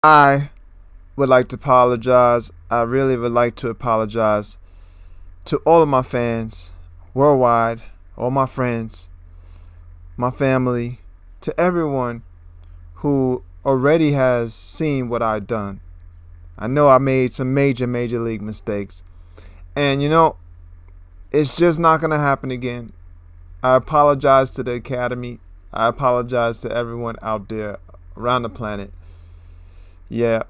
I would like to apologize. I really would like to apologize to all of my fans worldwide, all my friends, my family, to everyone who already has seen what I've done. I know I made some major league mistakes. And it's just not going to happen again. I apologize to the Academy. I apologize to everyone out there around the planet. Yeah,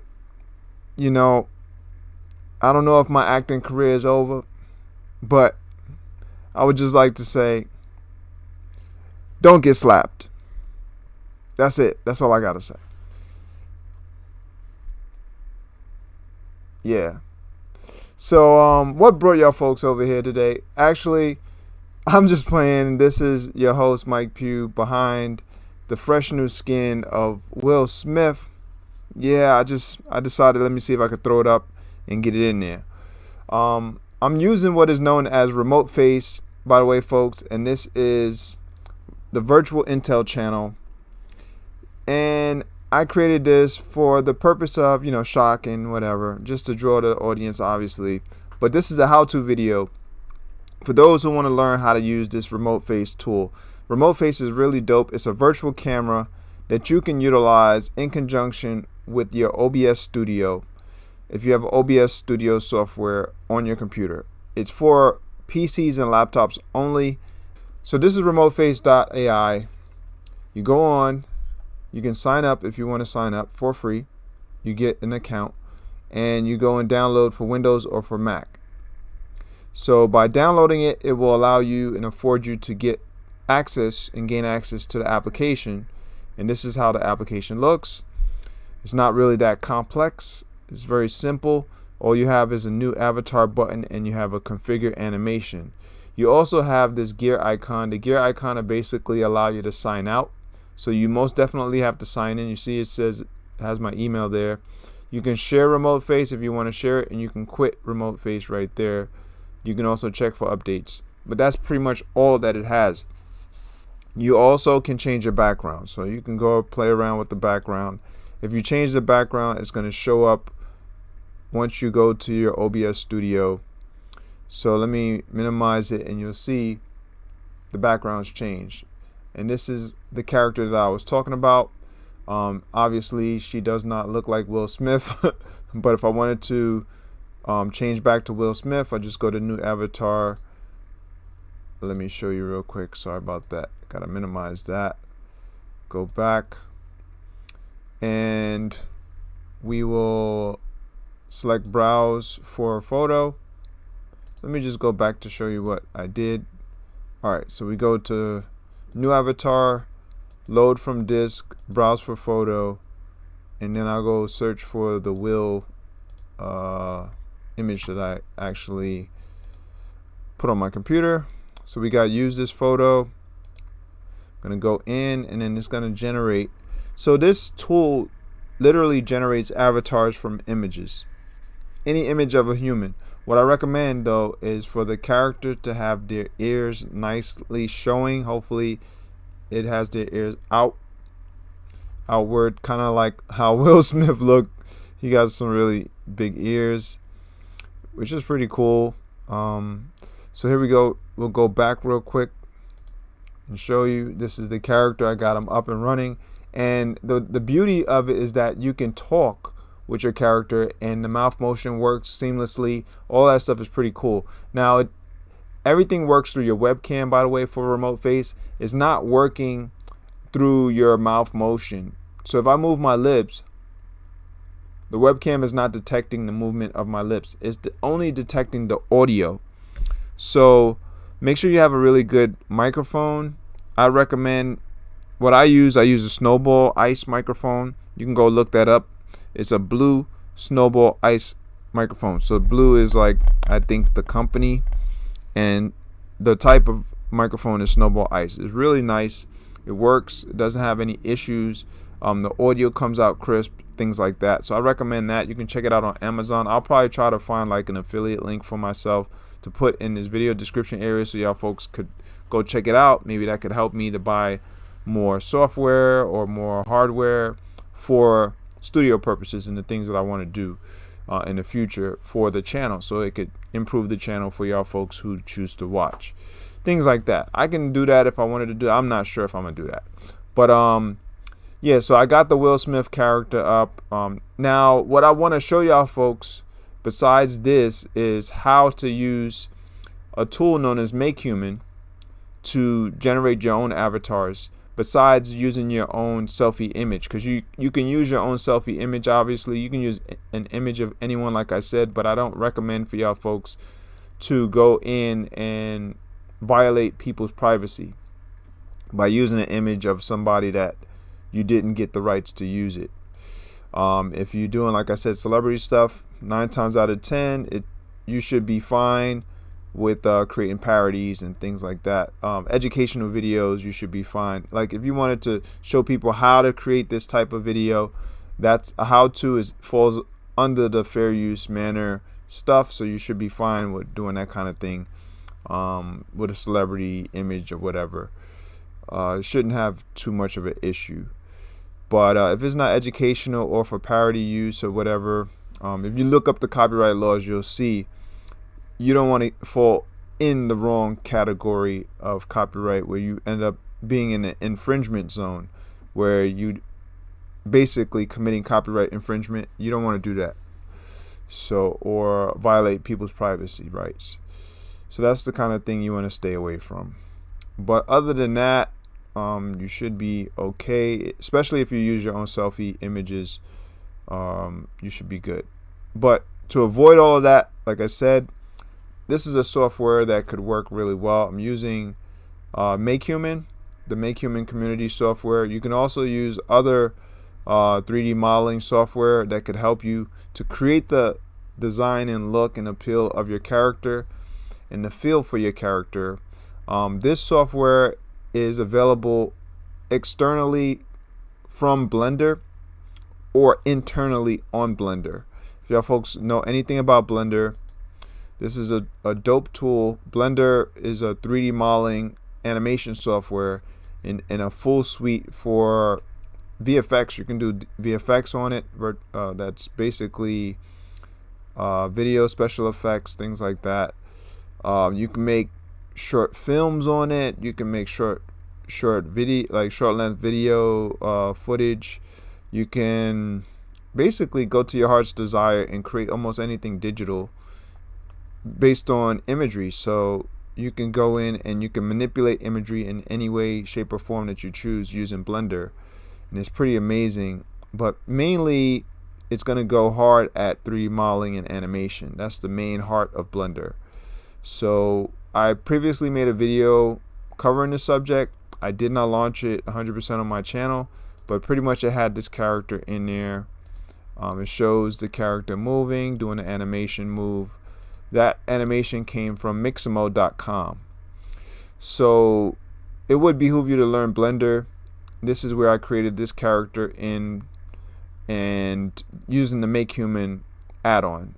I don't know if my acting career is over, but I would just like to say, don't get slapped. That's it. That's all I got to say. Yeah. So, what brought y'all folks over here today? Actually, I'm just playing. This is your host, Mike Pugh, behind the fresh new skin of Will Smith. Yeah, I decided, let me see if I could throw it up and get it in there. I'm using what is known as remote face, by the way, folks, and this is the virtual Intel channel. And I created this for the purpose of, shock and whatever, just to draw the audience, obviously. But this is a how-to video for those who want to learn how to use this remote face tool. Remote face is really dope. It's a virtual camera that you can utilize in conjunction with your OBS Studio. If you have OBS Studio software on your computer, it's for PCs and laptops only. So this is remoteface.ai. You go on, you can sign up if you want to sign up for free. You get an account and you go and download for Windows or for Mac. So by downloading it, it will allow you and afford you to get access and gain access to the application. And this is how the application looks. It's not really that complex. It's very simple. All you have is a new avatar button and you have a configure animation. You also have this gear icon. The gear icon will basically allow you to sign out. So you most definitely have to sign in. You see it says, it has my email there. You can share remote face if you want to share it, and you can quit remote face right there. You can also check for updates. But that's pretty much all that it has. You also can change your background. So you can go play around with the background. If you change the background, it's going to show up once you go to your OBS Studio. So let me minimize it and you'll see the background's changed. And this is the character that I was talking about. Obviously, she does not look like Will Smith. But if I wanted to change back to Will Smith, I just go to new avatar. Let me show you real quick. Sorry about that. Gotta minimize that. Go back. And we will select browse for a photo. Let me just go back to show you what I did. Alright, so we go to new avatar, load from disk, browse for photo, and then I'll go search for the Will image that I actually put on my computer. So we got use this photo. I'm gonna go in and then it's gonna generate. So this tool literally generates avatars from images, any image of a human. What I recommend though is for the character to have their ears nicely showing. Hopefully it has their ears outward, kind of like how Will Smith looked. He got some really big ears, which is pretty cool. So here we go. We'll go back real quick and show you. This is the character. I got him up and running. And the beauty of it is that you can talk with your character and the mouth motion works seamlessly. All that stuff is pretty cool. Now, everything works through your webcam, by the way, for remote face. It's not working through your mouth motion. So if I move my lips, the webcam is not detecting the movement of my lips. It's only detecting the audio. So make sure you have a really good microphone. I recommend what I use a Snowball Ice microphone. You can go look that up. It's a Blue Snowball Ice microphone. So Blue is like, I think, the company, and the type of microphone is Snowball Ice. It's really nice. It works. It doesn't have any issues. The audio comes out crisp, things like that. So I recommend that. You can check it out on Amazon. I'll probably try to find like an affiliate link for myself to put in this video description area so y'all folks could go check it out. Maybe that could help me to buy more software or more hardware for studio purposes and the things that I want to do in the future for the channel, so it could improve the channel for y'all folks who choose to watch. Things like that. I can do that if I wanted to do. I'm not sure if I'm gonna do that, but yeah. So I got the Will Smith character up. Now what I want to show y'all folks, besides this, is how to use a tool known as MakeHuman to generate your own avatars, besides using your own selfie image, because you can use your own selfie image. Obviously you can use an image of anyone, like I said, but I don't recommend for y'all folks to go in and violate people's privacy by using an image of somebody that you didn't get the rights to use it. If you're doing, like I said, celebrity stuff, 9 times out of 10 you should be fine with creating parodies and things like that. Educational videos, you should be fine. Like if you wanted to show people how to create this type of video, that's a how-to, falls under the fair use manner stuff, so you should be fine with doing that kind of thing with a celebrity image or whatever. It shouldn't have too much of an issue. But if it's not educational or for parody use or whatever, if you look up the copyright laws, you'll see you don't want to fall in the wrong category of copyright where you end up being in an infringement zone where you basically committing copyright infringement. You don't want to do that. So, or violate people's privacy rights. So that's the kind of thing you want to stay away from. But other than that, you should be okay, especially if you use your own selfie images. You should be good. But to avoid all of that, like I said, this is a software that could work really well. I'm using MakeHuman, the MakeHuman community software. You can also use other 3D modeling software that could help you to create the design and look and appeal of your character and the feel for your character. This software is available externally from Blender or internally on Blender. If y'all folks know anything about Blender, this is a dope tool. Blender is a 3D modeling animation software in a full suite for VFX. You can do VFX on it. That's basically video, special effects, things like that. You can make short films on it. You can make short video, like short length video footage. You can basically go to your heart's desire and create almost anything digital based on imagery. So you can go in and you can manipulate imagery in any way, shape, or form that you choose using Blender, and it's pretty amazing. But mainly it's going to go hard at 3D modeling and animation. That's the main heart of Blender. So I previously made a video covering the subject. I did not launch it 100% on my channel, but pretty much it had this character in there. It shows the character moving, doing the animation move. That animation came from Mixamo.com. So it would behoove you to learn Blender. This is where I created this character in, and using the MakeHuman add-on.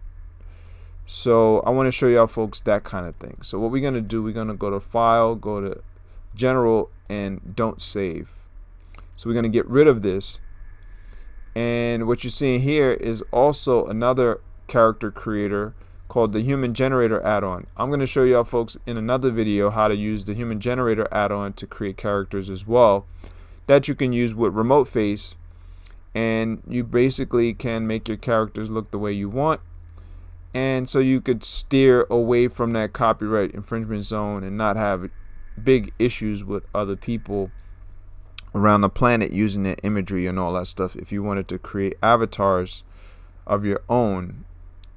So I want to show y'all folks that kind of thing. So what we're going to do, we're going to go to File, go to General, and Don't Save. So we're going to get rid of this. And what you're seeing here is also another character creator called the Human Generator add-on. I'm going to show y'all folks in another video how to use the Human Generator add-on to create characters as well, that you can use with Remote Face, and you basically can make your characters look the way you want, and so you could steer away from that copyright infringement zone and not have big issues with other people around the planet using their imagery and all that stuff. If you wanted to create avatars of your own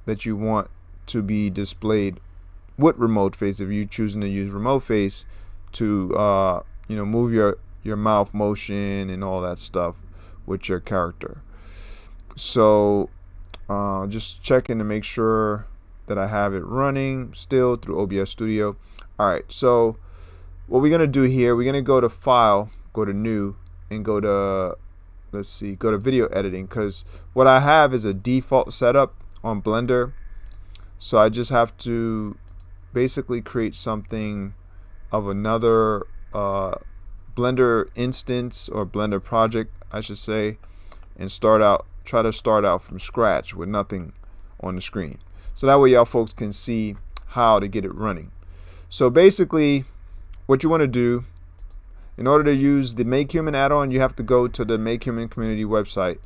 that you want to be displayed with Remote Face, if you're choosing to use Remote Face to move your mouth motion and all that stuff with your character. So just checking to make sure that I have it running still through OBS Studio. Alright, so what we're gonna do here, we're gonna go to File, go to New, and go to go to Video Editing, because what I have is a default setup on Blender. So I just have to basically create something of another Blender instance, or Blender project I should say, and start out try to start out from scratch with nothing on the screen. So that way y'all folks can see how to get it running. So basically what you want to do, in order to use the MakeHuman add-on, you have to go to the MakeHuman community website.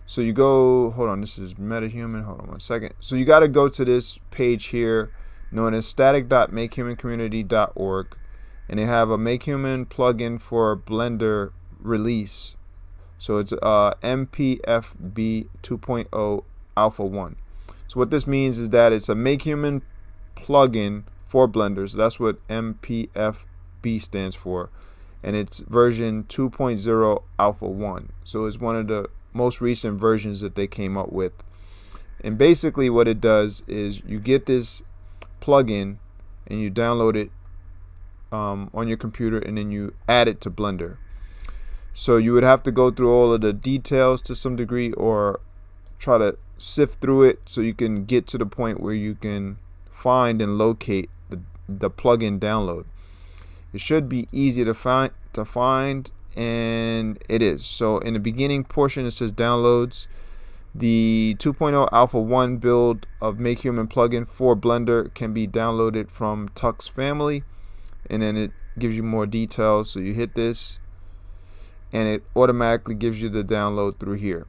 So you go, hold on, this is MetaHuman, hold on one second. So you got to go to this page here known as static.makehumancommunity.org, and they have a MakeHuman plugin for Blender release. So it's MPFB 2.0 Alpha 1. So what this means is that it's a MakeHuman plugin for Blender. So that's what MPFB stands for. And it's version 2.0 Alpha 1. So it's one of the most recent versions that they came up with. And basically what it does is you get this plugin and you download it on your computer, and then you add it to Blender. So you would have to go through all of the details to some degree, or try to sift through it so you can get to the point where you can find and locate the plugin download. It should be easy to find, and it is. So in the beginning portion it says downloads. The 2.0 Alpha 1 build of MakeHuman plugin for Blender can be downloaded from Tuck's family, and then it gives you more details. So you hit this and it automatically gives you the download through here.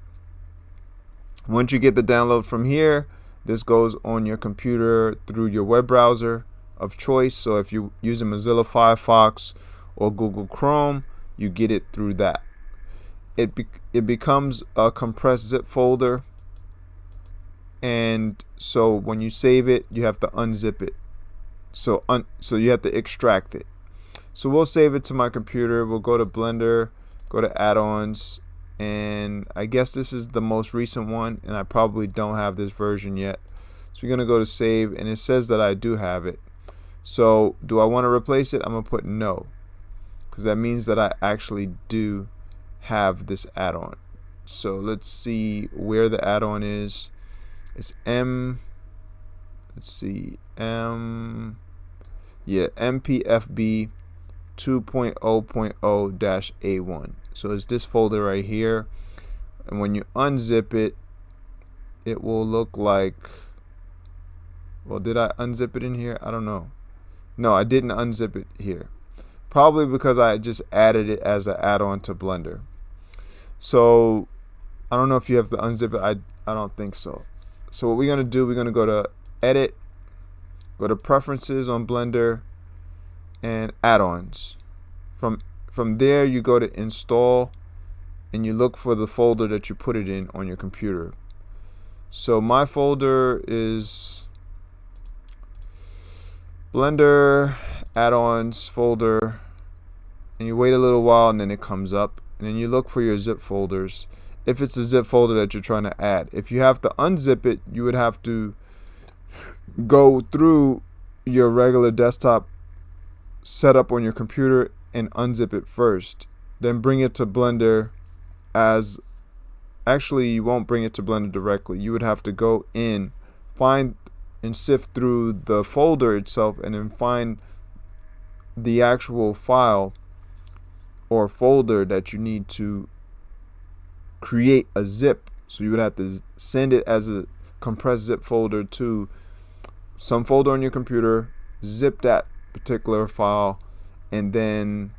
Once you get the download from here, this goes on your computer through your web browser of choice. So if you use a Mozilla Firefox or Google Chrome, you get it through that. It becomes a compressed zip folder, and so when you save it, you have to unzip it. So you have to extract it. So we'll save it to my computer. We'll go to Blender, go to add-ons, and I guess this is the most recent one, and I probably don't have this version yet. So we're gonna go to save, and it says that I do have it. So do I want to replace it? I'm gonna put no, because that means that I actually do have this add-on. So let's see where the add-on is. It's MPFB 2.0.0-A1. So it's this folder right here, and when you unzip it, it will look like, well, did I unzip it in here? I don't know. No, I didn't unzip it here, probably because I just added it as an add-on to Blender. So I don't know if you have to unzip it. I don't think so. So what we're gonna do, we're gonna go to edit, go to preferences on Blender, and add-ons. From there you go to install, and you look for the folder that you put it in on your computer. So my folder is Blender add-ons folder, and you wait a little while, and then it comes up, and then you look for your zip folders if it's a zip folder that you're trying to add. If you have to unzip it, you would have to go through your regular desktop setup on your computer and unzip it first, then bring it to Blender. As actually, you won't bring it to Blender directly. You would have to go in, find and sift through the folder itself, and then find the actual file or folder that you need to create a zip. So you would have to send it as a compressed zip folder to some folder on your computer, zip that particular file, and then,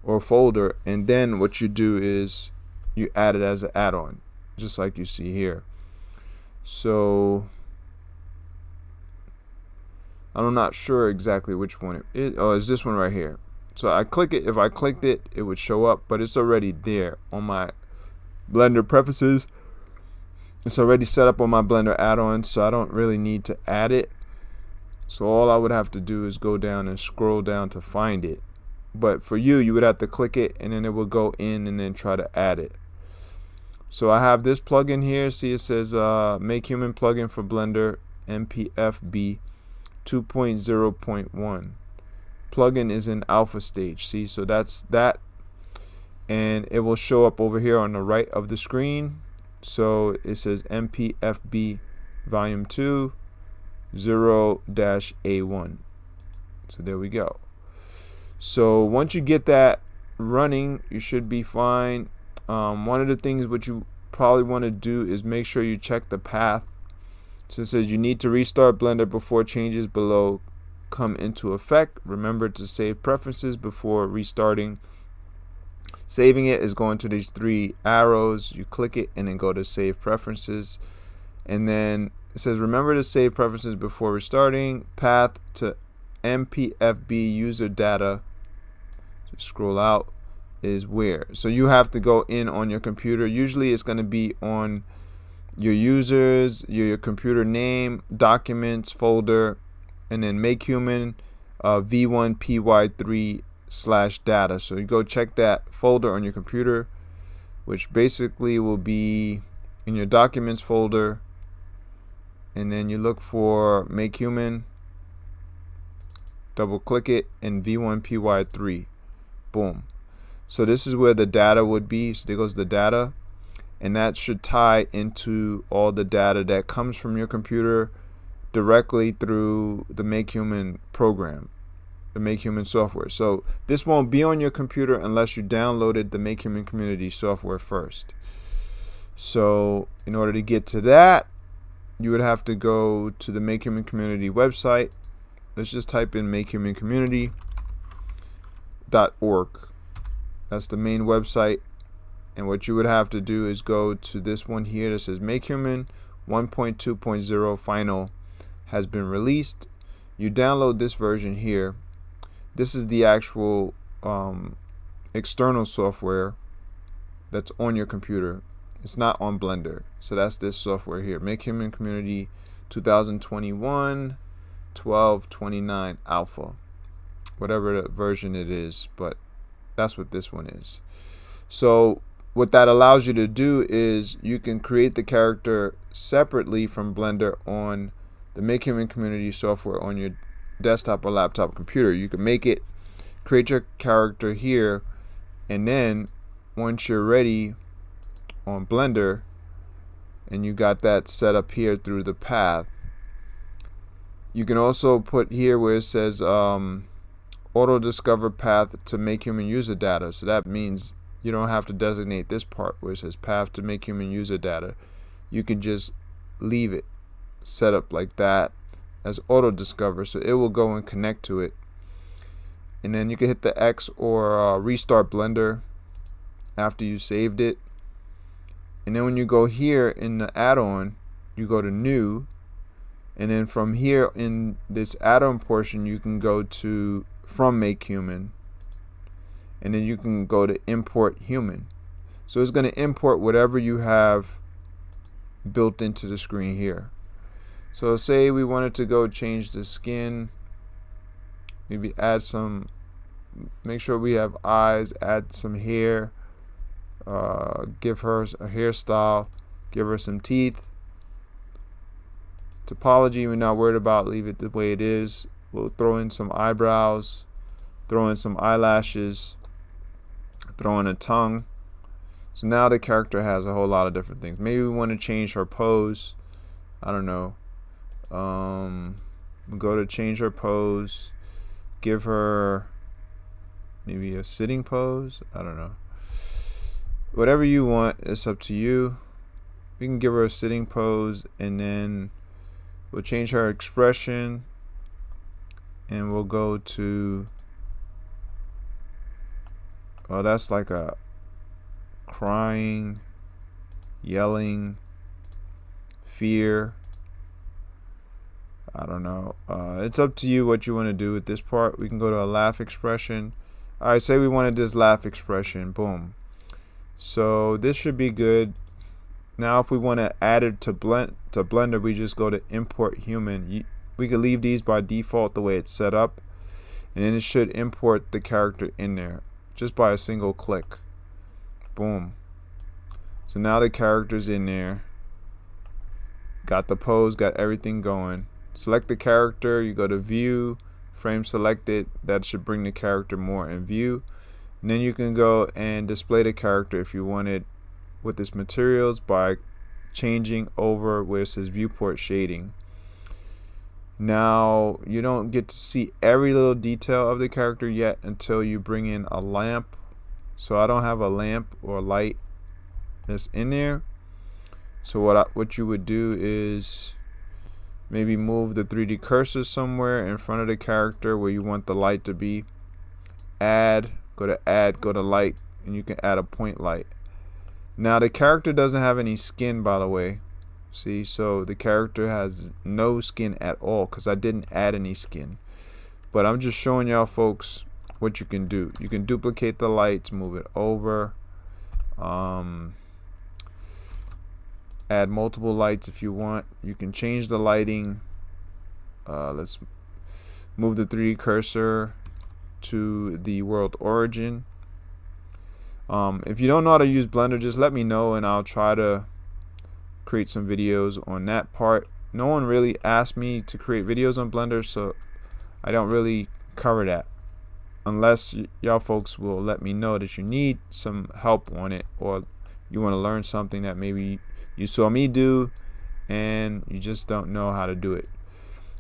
or folder, and then what you do is you add it as an add-on, just like you see here. So I'm not sure exactly which one it is. Oh, it's this one right here. So I click it. If I clicked it, it would show up, but it's already there on my Blender preferences. It's already set up on my Blender add-ons, so I don't really need to add it. So all I would have to do is go down and scroll down to find it. But for you, you would have to click it, and then it will go in and then try to add it. So I have this plugin here. See, it says MakeHuman plugin for Blender MPFB 2.0.1. Plugin is in alpha stage. See, so that's that, and it will show up over here on the right of the screen. So it says MPFB volume 2 0-A1. So there we go. So once you get that running, you should be fine. One of the things what you probably want to do is make sure you check the path. So it says you need to restart Blender before changes below come into effect. Remember to save preferences before restarting. Saving it is going to these three arrows. You click it and then go to save preferences. And then it says remember to save preferences before restarting. Path to MPFB user data. Just scroll out is where. So you have to go in on your computer. Usually it's going to be on your users, your computer name, documents, folder, and then MakeHuman v1py3/data. So you go check that folder on your computer, which basically will be in your documents folder, and then you look for MakeHuman, double click it, and v1py3. Boom. So this is where the data would be. So there goes the data. And that should tie into all the data that comes from your computer directly through the MakeHuman program, the MakeHuman software. So this won't be on your computer unless you downloaded the MakeHuman community software first. So in order to get to that, you would have to go to the MakeHuman community website. Let's just type in makehumancommunity.org. That's the main website. And what you would have to do is go to this one here that says MakeHuman 1.2.0 final has been released. You download this version here. This is the actual external software that's on your computer. It's not on Blender. So that's this software here, MakeHuman Community 2021 1229 Alpha, whatever the version it is, but that's what this one is. So what that allows you to do is you can create the character separately from Blender on the MakeHuman community software on your desktop or laptop computer. You can make it, create your character here, and then once you're ready on Blender and you got that set up here through the path, you can also put here where it says auto discover path to MakeHuman user data. So that means you don't have to designate this part where it says path to MakeHuman user data. You can just leave it set up like that as auto discover, so it will go and connect to it. And then you can hit the X or restart Blender after you saved it. And then when you go here in the add-on, you go to new, and then from here in this add-on portion you can go to from MakeHuman, and then you can go to import human. So it's going to import whatever you have built into the screen here. So say we wanted to go change the skin, maybe add some, make sure we have eyes, add some hair, give her a hairstyle, give her some teeth. Topology we're not worried about, leave it the way it is. We'll throw in some eyebrows, throw in some eyelashes, throw in a tongue. So now the character has a whole lot of different things. Maybe we want to change her pose. I don't know. Go to change her pose, give her maybe a sitting pose. I don't know. Whatever you want, it's up to you. We can give her a sitting pose, and then we'll change her expression, and we'll go to, oh, that's like a crying, yelling, fear. I don't know. It's up to you what you want to do with this part. We can go to a laugh expression. Alright, say we wanted this laugh expression. Boom. So this should be good. Now if we want to add it to Blender, we just go to import human. We can leave these by default the way it's set up, and then it should import the character in there just by a single click. Boom. So now the character's in there. Got the pose, got everything going. Select the character, you go to view, frame selected. That should bring the character more in view. And then you can go and display the character if you wanted with its materials by changing over where it says viewport shading. Now you don't get to see every little detail of the character yet until you bring in a lamp. So I don't have a lamp or light that's in there. So what you would do is maybe move the 3D cursor somewhere in front of the character where you want the light to be. Add, go to light, and you can add a point light. Now the character doesn't have any skin, by the way. See, so the character has no skin at all because I didn't add any skin. But I'm just showing y'all folks what you can do. You can duplicate the lights, move it over, add multiple lights if you want. You can change the lighting. Let's move the 3D cursor to the world origin. If you don't know how to use Blender, just let me know and I'll try to create some videos on that part. No one really asked me to create videos on Blender, so I don't really cover that unless y'all folks will let me know that you need some help on it, or you want to learn something that maybe you saw me do and you just don't know how to do it.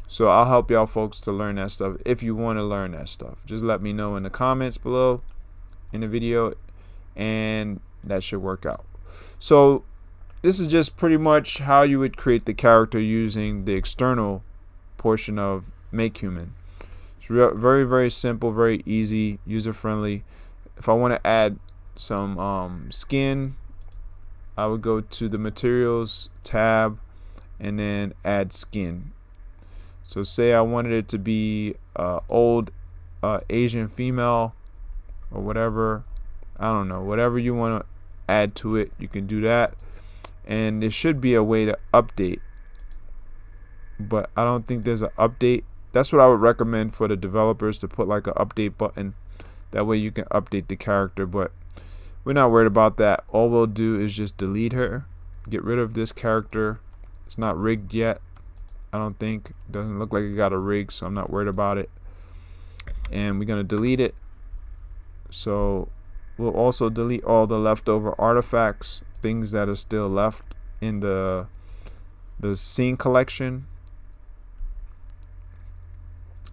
So I'll help y'all folks to learn that stuff. If you want to learn that stuff, just let me know in the comments below in the video, and that should work out. So this is just pretty much how you would create the character using the external portion of MakeHuman. It's very, very simple, very easy, user friendly. If I want to add some skin, I would go to the materials tab and then add skin. So say I wanted it to be old Asian female or whatever, I don't know, whatever you want to add to it, you can do that. And there should be a way to update, but I don't think there's an update. That's what I would recommend for the developers, to put like an update button. That way you can update the character, but we're not worried about that. All we'll do is just delete her, get rid of this character. It's not rigged yet, I don't think. It doesn't look like it got a rig, so I'm not worried about it. And we're gonna delete it. So we'll also delete all the leftover artifacts, things that are still left in the scene collection.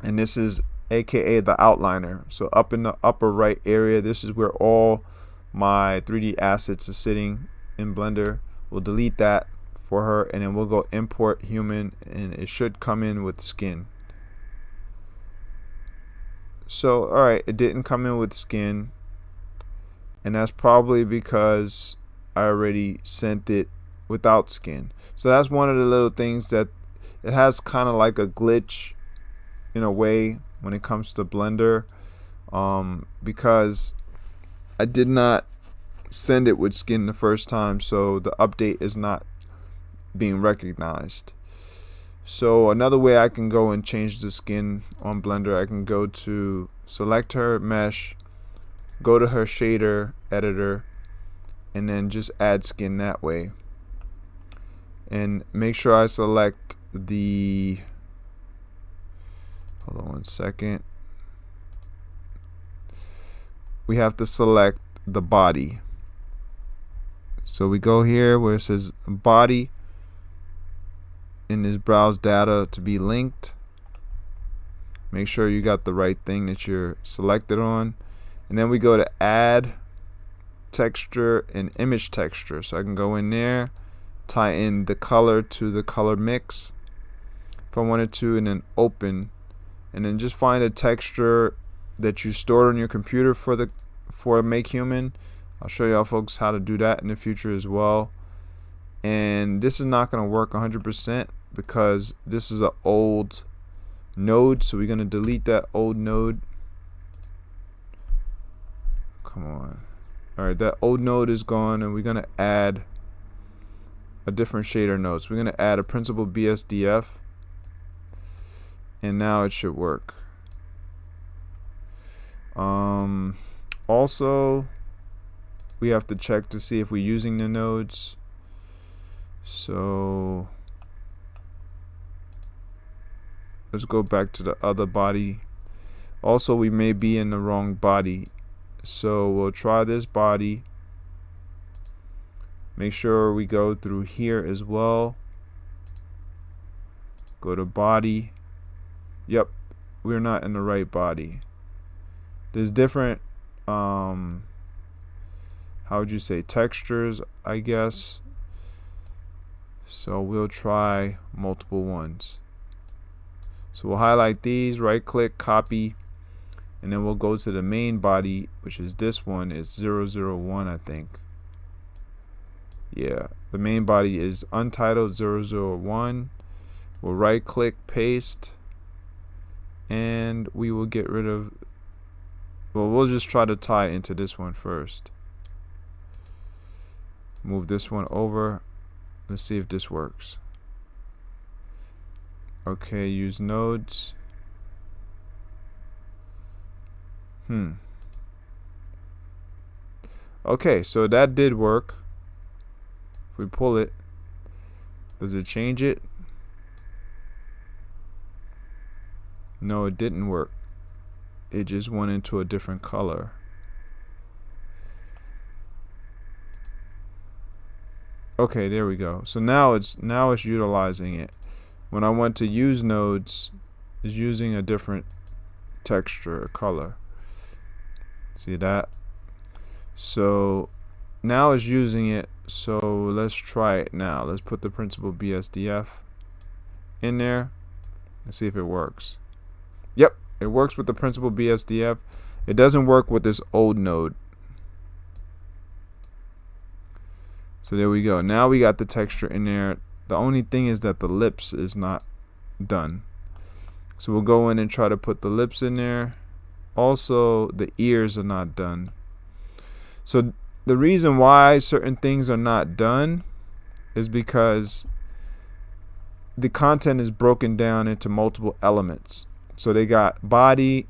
And this is aka the outliner. So up in the upper right area, this is where all my 3D assets are sitting in Blender. We'll delete that for her, and then we'll go import human, and it should come in with skin. So alright, it didn't come in with skin, and that's probably because I already sent it without skin. So that's one of the little things that it has, kind of like a glitch in a way when it comes to Blender, because I did not send it with skin the first time, so the update is not being recognized. So another way I can go and change the skin on Blender, I can go to select her mesh, go to her shader editor, and then just add skin that way. And make sure I select the, hold on one second, we have to select the body. So we go here where it says body, in this browse data to be linked. Make sure you got the right thing that you're selected on, and then we go to add texture and image texture. So I can go in there, tie in the color to the color mix if I wanted to, and then open, and then just find a texture that you stored on your computer for MakeHuman. I'll show y'all folks how to do that in the future as well. And this is not going to work 100% because this is an old node, so we're going to delete that old node. Come on. Alright, that old node is gone, and we're going to add a different shader node. So we're going to add a principal BSDF, and now it should work. Also, we have to check to see if we're using the nodes. So let's go back to the other body. Also, we may be in the wrong body, so we'll try this body. Make sure we go through here as well. Go to body. Yep, we're not in the right body. There's different how would you say, textures, I guess. So we'll try multiple ones. So we'll highlight these, right click, copy, and then we'll go to the main body, which is this one. It's 001, I think. Yeah, the main body is untitled 001. We'll right click, paste, and we will get rid of, well, we'll just try to tie it into this one first. Move this one over. Let's see if this works. Okay, use nodes. Okay, so that did work. If we pull it, does it change it? No, it didn't work. It just went into a different color. Okay, there we go. So now it's utilizing it. When I went to use nodes, it's using a different texture or color. See that? So now it's using it. So let's try it now. Let's put the principal BSDF in there and see if it works. Yep, it works with the principal BSDF. It doesn't work with this old node. So there we go. Now we got the texture in there. The only thing is that the lips is not done. So we'll go in and try to put the lips in there. Also, the ears are not done. So the reason why certain things are not done is because the content is broken down into multiple elements. So they got body,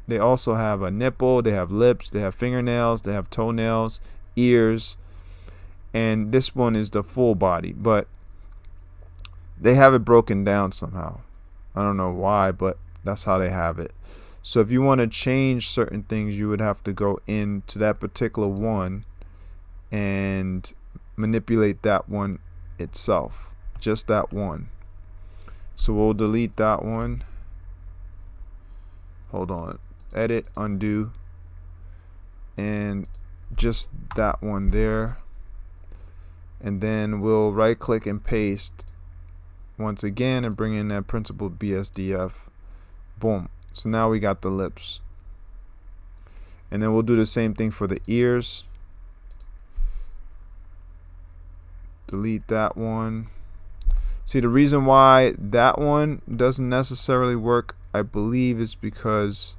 they also have a nipple, they have lips, they have fingernails, they have toenails, ears, and this one is the full body, but they have it broken down somehow. I don't know why, but that's how they have it. So if you want to change certain things, you would have to go into that particular one and manipulate that one itself, just that one. So we'll delete that one. Hold on, edit, undo, and just that one there. And then we'll right click and paste once again and bring in that principal BSDF. Boom. So now we got the lips. And then we'll do the same thing for the ears. Delete that one. See, the reason why that one doesn't necessarily work, I believe, is because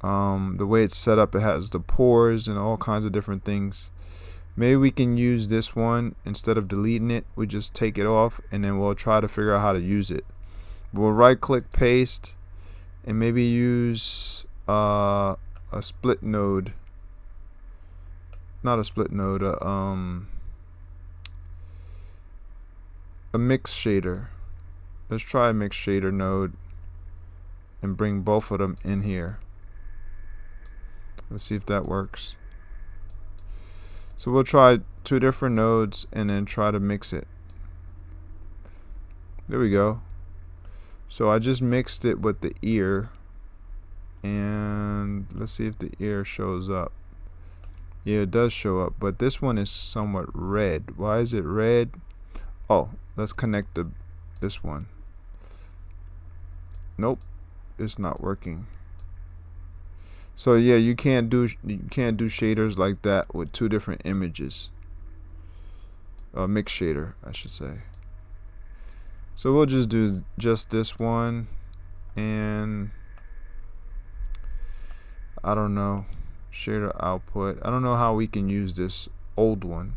the way it's set up, it has the pores and all kinds of different things. Maybe we can use this one instead of deleting it. We just take it off and then we'll try to figure out how to use it. We'll right click, paste, and maybe use a split node. Not a split node, a mix shader. Let's try a mix shader node and bring both of them in here. Let's see if that works. So we'll try two different nodes and then try to mix it. There we go. So I just mixed it with the ear, and let's see if the ear shows up. Yeah, it does show up, but this one is somewhat red. Why is it red? Oh, let's connect this one. Nope, it's not working. So yeah, you can't do shaders like that with two different images. Mix shader, I should say. So we'll just do just this one, and I don't know, shader output. I don't know how we can use this old one,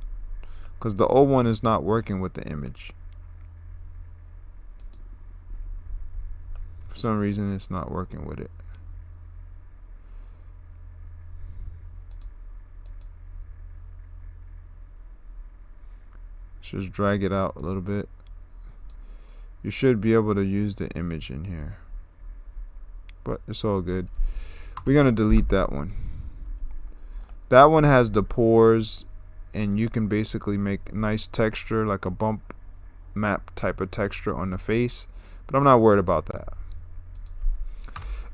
because the old one is not working with the image. For some reason, it's not working with it. Just drag it out a little bit. You should be able to use the image in here, but it's all good. We're gonna delete that one. That one has the pores, and you can basically make nice texture, like a bump map type of texture on the face, but I'm not worried about that.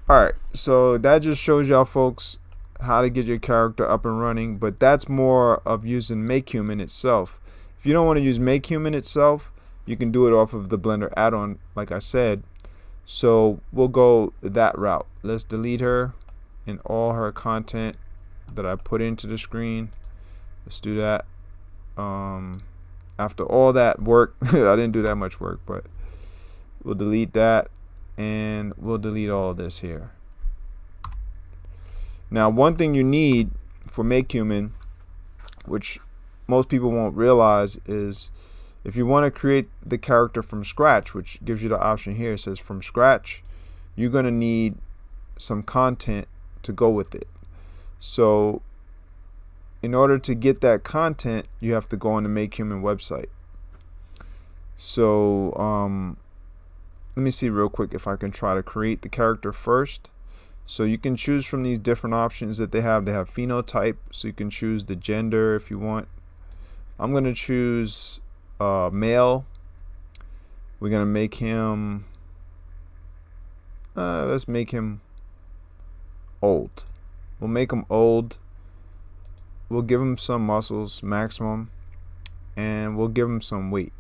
Alright, so that just shows y'all folks how to get your character up and running, but that's more of using MakeHuman itself. If you don't want to use MakeHuman itself, you can do it off of the Blender add-on, like I said. So we'll go that route. Let's delete her and all her content that I put into the screen. Let's do that. After all that work, I didn't do that much work, but we'll delete that, and we'll delete all of this here. Now, one thing you need for MakeHuman, which most people won't realize, is if you want to create the character from scratch, which gives you the option here, it says from scratch, you're going to need some content to go with it. So in order to get that content, you have to go on the MakeHuman website. So let me see real quick if I can try to create the character first. So you can choose from these different options that they have. They have phenotype, so you can choose the gender if you want. I'm going to choose male. We're going to make him, let's make him old. We'll make him old. We'll give him some muscles, maximum, and we'll give him some weight.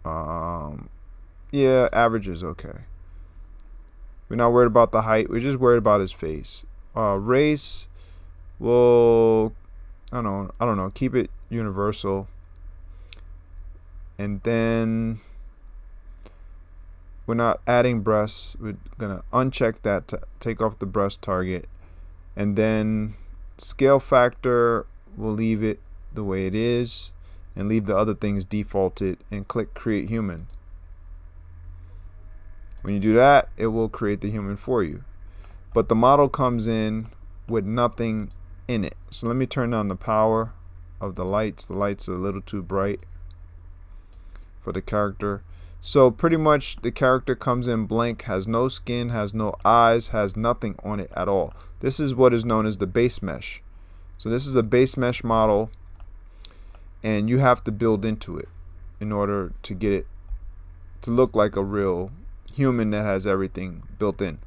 Yeah, average is okay. We're not worried about the height. We're just worried about his face. Race, we'll, I don't know, keep it universal. And then we're not adding breasts. We're gonna uncheck that to take off the breast target. And then scale factor, we'll leave it the way it is and leave the other things defaulted, and click create human. When you do that, it will create the human for you. But the model comes in with nothing in it. So let me turn down the power of the lights. The lights are a little too bright for the character. So pretty much the character comes in blank, has no skin, has no eyes, has nothing on it at all. This is what is known as the base mesh. So this is a base mesh model, and you have to build into it in order to get it to look like a real human that has everything built in.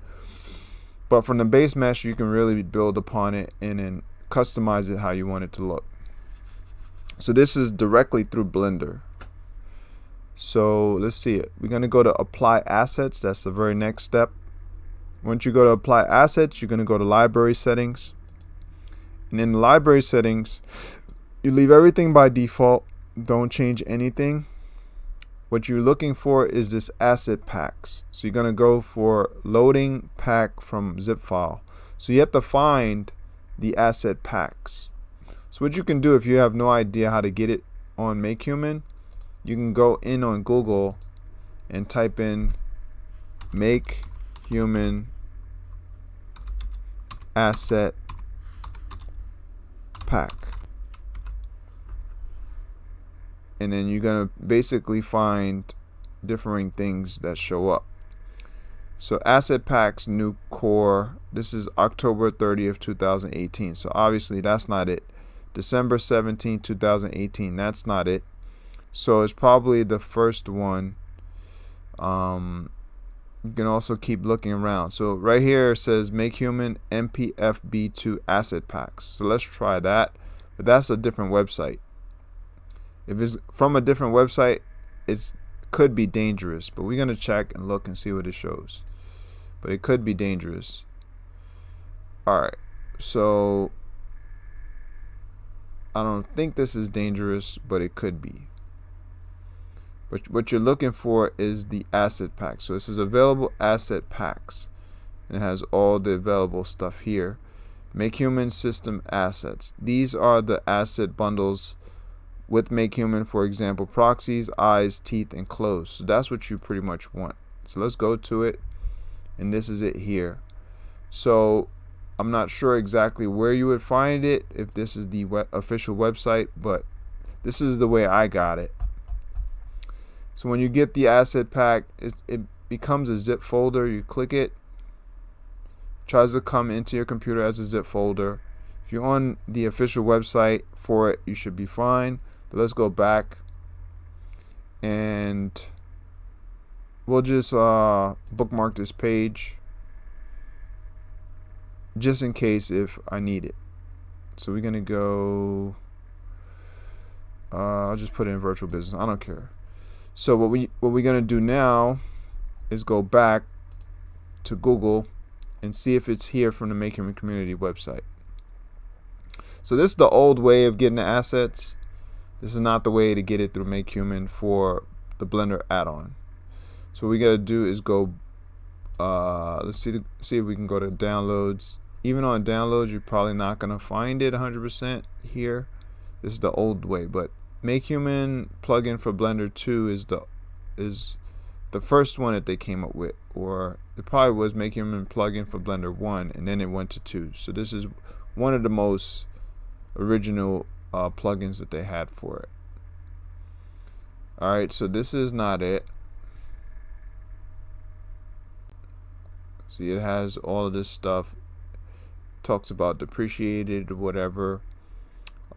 But from the base mesh, you can really build upon it and then customize it how you want it to look. So this is directly through Blender. So let's see it. We're going to go to apply assets. That's the very next step. Once you go to apply assets, you're going to go to library settings. And in the library settings, you leave everything by default. Don't change anything. What you're looking for is this asset packs. So you're going to go for loading pack from zip file. So you have to find the asset packs. So what you can do if you have no idea how to get it on MakeHuman, you can go in on Google and type in MakeHuman asset pack. And then you're going to basically find differing things that show up. So asset packs, new core. This is October 30th, 2018. So obviously that's not it. December 17th, 2018. That's not it. So it's probably the first one. You can also keep looking around. So right here it says MakeHuman MPFB2 asset packs. So let's try that. But that's a different website. If it's from a different website, it could be dangerous. But we're going to check and look and see what it shows. But it could be dangerous. Alright. So I don't think this is dangerous, but it could be. But what you're looking for is the asset pack. So this is available asset packs. And it has all the available stuff here. MakeHuman system assets. These are the asset bundles with MakeHuman, for example, proxies, eyes, teeth, and clothes. So that's what you pretty much want. So let's go to it. And this is it here. So I'm not sure exactly where you would find it, if this is the official website, but this is the way I got it. So when you get the asset pack, it becomes a zip folder. You click it, tries to come into your computer as a zip folder. If you're on the official website for it, you should be fine. But let's go back, and we'll just bookmark this page just in case if I need it. So we're gonna go I'll just put it in virtual business. I don't care. So what we're gonna do now is go back to Google and see if it's here from the MakeHuman community website. So this is the old way of getting the assets. This is not the way to get it through MakeHuman for the Blender add-on. So what we gotta do is go. Let's see if we can go to downloads. Even on downloads, you're probably not gonna find it 100% here. This is the old way, but MakeHuman plugin for Blender 2 is the first one that they came up with, or it probably was MakeHuman plugin for Blender 1, and then it went to 2. So this is one of the most original plugins that they had for it. Alright, so this is not it. See, it has all of this stuff. Talks about depreciated or whatever.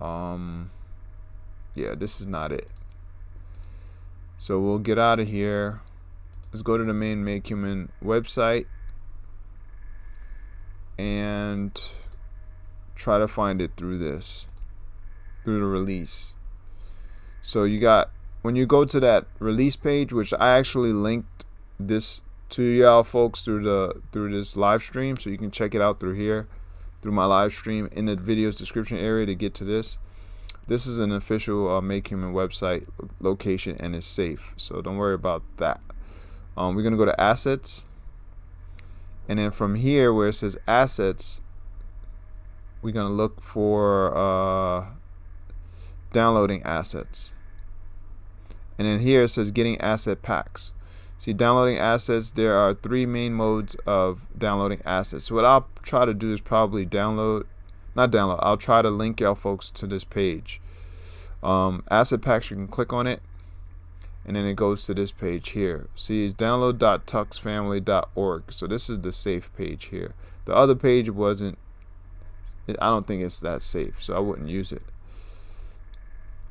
Yeah, this is not it. So we'll get out of here. Let's go to the main MakeHuman website and try to find it through this, through the release. So you got, when you go to that release page, which I actually linked this to y'all folks through this live stream, so you can check it out through here, through my live stream in the video's description area to get to this. This is an official MakeHuman website location, and it's safe, so don't worry about that. We're gonna go to assets, and then from here where it says assets, we're gonna look for downloading assets, and then here it says getting asset packs. See, downloading assets, there are 3 main modes of downloading assets. So what I'll try to do is probably I'll try to link y'all folks to this page. Asset packs, you can click on it, and then it goes to this page here. See, it's download.tuxfamily.org. So this is the safe page here. The other page wasn't, I don't think it's that safe, so I wouldn't use it.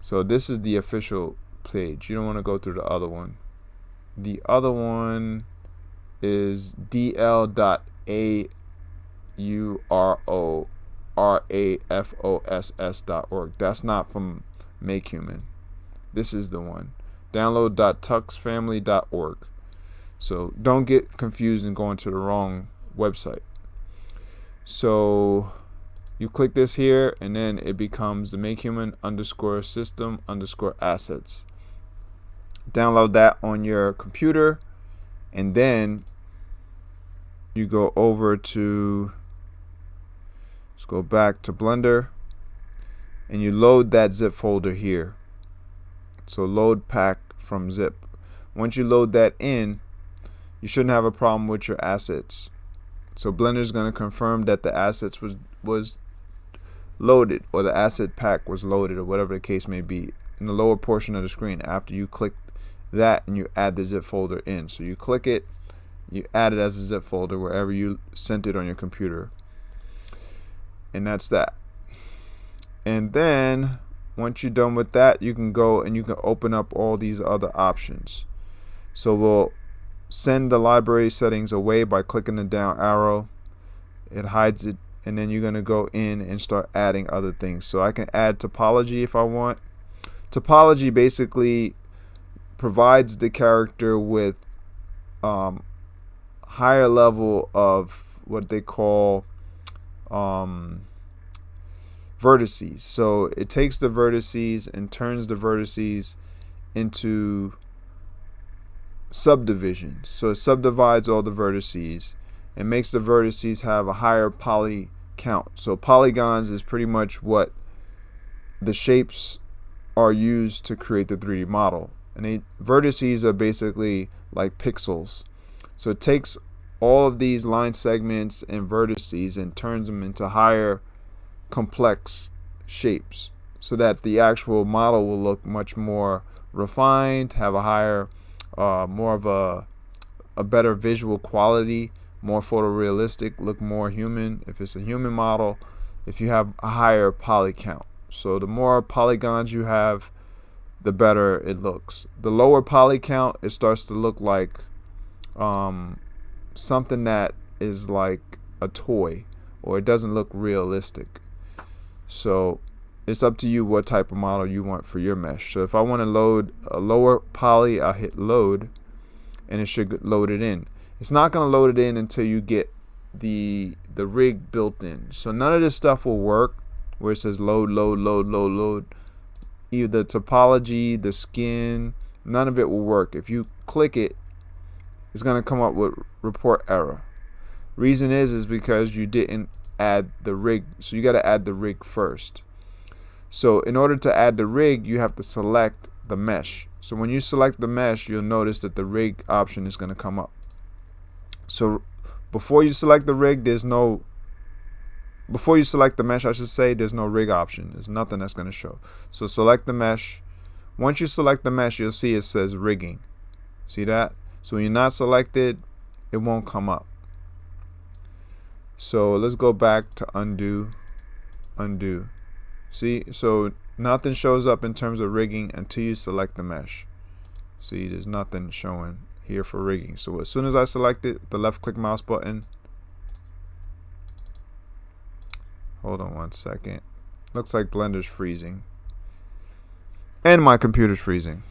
So this is the official page. You don't want to go through the other one. The other one is dl.aurorafoss.org. That's not from MakeHuman. This is the one. Download.tuxfamily.org. So don't get confused and go into the wrong website. So you click this here, and then it becomes the MakeHuman_system_assets. Download that on your computer, and then you go over to, let's go back to Blender, and you load that zip folder here. So load pack from zip. Once you load that in, you shouldn't have a problem with your assets. So Blender is going to confirm that the assets was loaded, or the asset pack was loaded, or whatever the case may be, in the lower portion of the screen after you click that and you add the zip folder in. So you click it, you add it as a zip folder wherever you sent it on your computer, and that's that. And then once you're done with that, you can go and you can open up all these other options. So we'll send the library settings away by clicking the down arrow. It hides it, and then you're going to go in and start adding other things. So I can add topology if I want. Topology basically provides the character with higher level of what they call vertices. So it takes the vertices and turns the vertices into subdivisions. So it subdivides all the vertices and makes the vertices have a higher poly count. So polygons is pretty much what the shapes are used to create the 3D model. And vertices are basically like pixels. So it takes all of these line segments and vertices and turns them into higher complex shapes, so that the actual model will look much more refined, have a higher, more of a better visual quality, more photorealistic, look more human if it's a human model, if you have a higher poly count. So the more polygons you have, the better it looks. The lower poly count, it starts to look like something that is like a toy, or it doesn't look realistic. So it's up to you what type of model you want for your mesh. So if I want to load a lower poly, I'll hit load, and it should load it in. It's not going to load it in until you get the rig built in. So none of this stuff will work where it says load. Either the topology, the skin, none of it will work. If you click it, it's going to come up with report error. Reason is because you didn't add the rig. So you got to add the rig first. So in order to add the rig, you have to select the mesh. So when you select the mesh, you'll notice that the rig option is going to come up. So before you select the rig, before you select the mesh, I should say, there's no rig option. There's nothing that's going to show. So select the mesh. Once you select the mesh, you'll see it says rigging. See that? So when you're not selected, it won't come up. So let's go back to undo. See, so nothing shows up in terms of rigging until you select the mesh. See, there's nothing showing here for rigging. So as soon as I select it, the left click mouse button. Hold on one second. Looks like Blender's freezing. And my computer's freezing.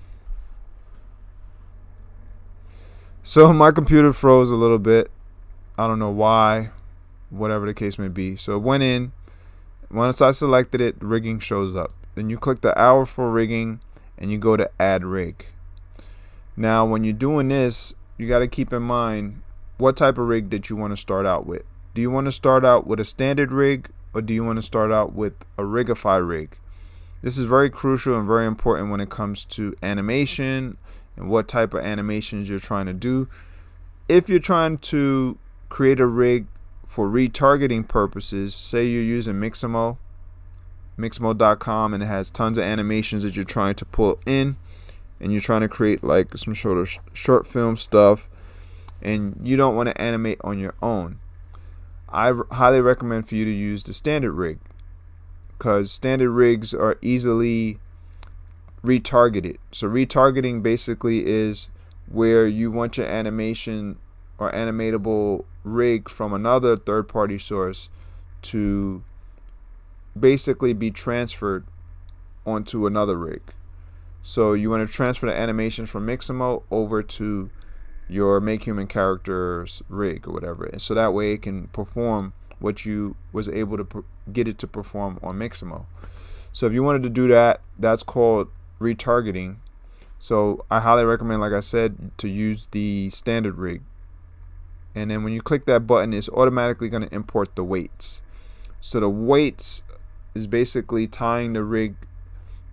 So my computer froze a little bit. I don't know why. Whatever the case may be. So it went in. Once I selected it, rigging shows up. Then you click the arrow for rigging and you go to add rig. Now when you're doing this, you got to keep in mind what type of rig that you want to start out with. Do you want to start out with a standard rig, or do you want to start out with a rigify rig? This is very crucial and very important when it comes to animation and what type of animations you're trying to do. If you're trying to create a rig for retargeting purposes, say you're using Mixamo.com, and it has tons of animations that you're trying to pull in, and you're trying to create like some short film stuff, and you don't want to animate on your own, I highly recommend for you to use the standard rig, because standard rigs are easily retargeted. So retargeting basically is where you want your animation or animatable rig from another third-party source to basically be transferred onto another rig. So you want to transfer the animations from Mixamo over to your MakeHuman character's rig or whatever, and so that way it can perform what you was able to get it to perform on Mixamo. So if you wanted to do that, that's called retargeting. So I highly recommend, like I said, to use the standard rig. And then when you click that button, it's automatically going to import the weights. So the weights is basically tying the rig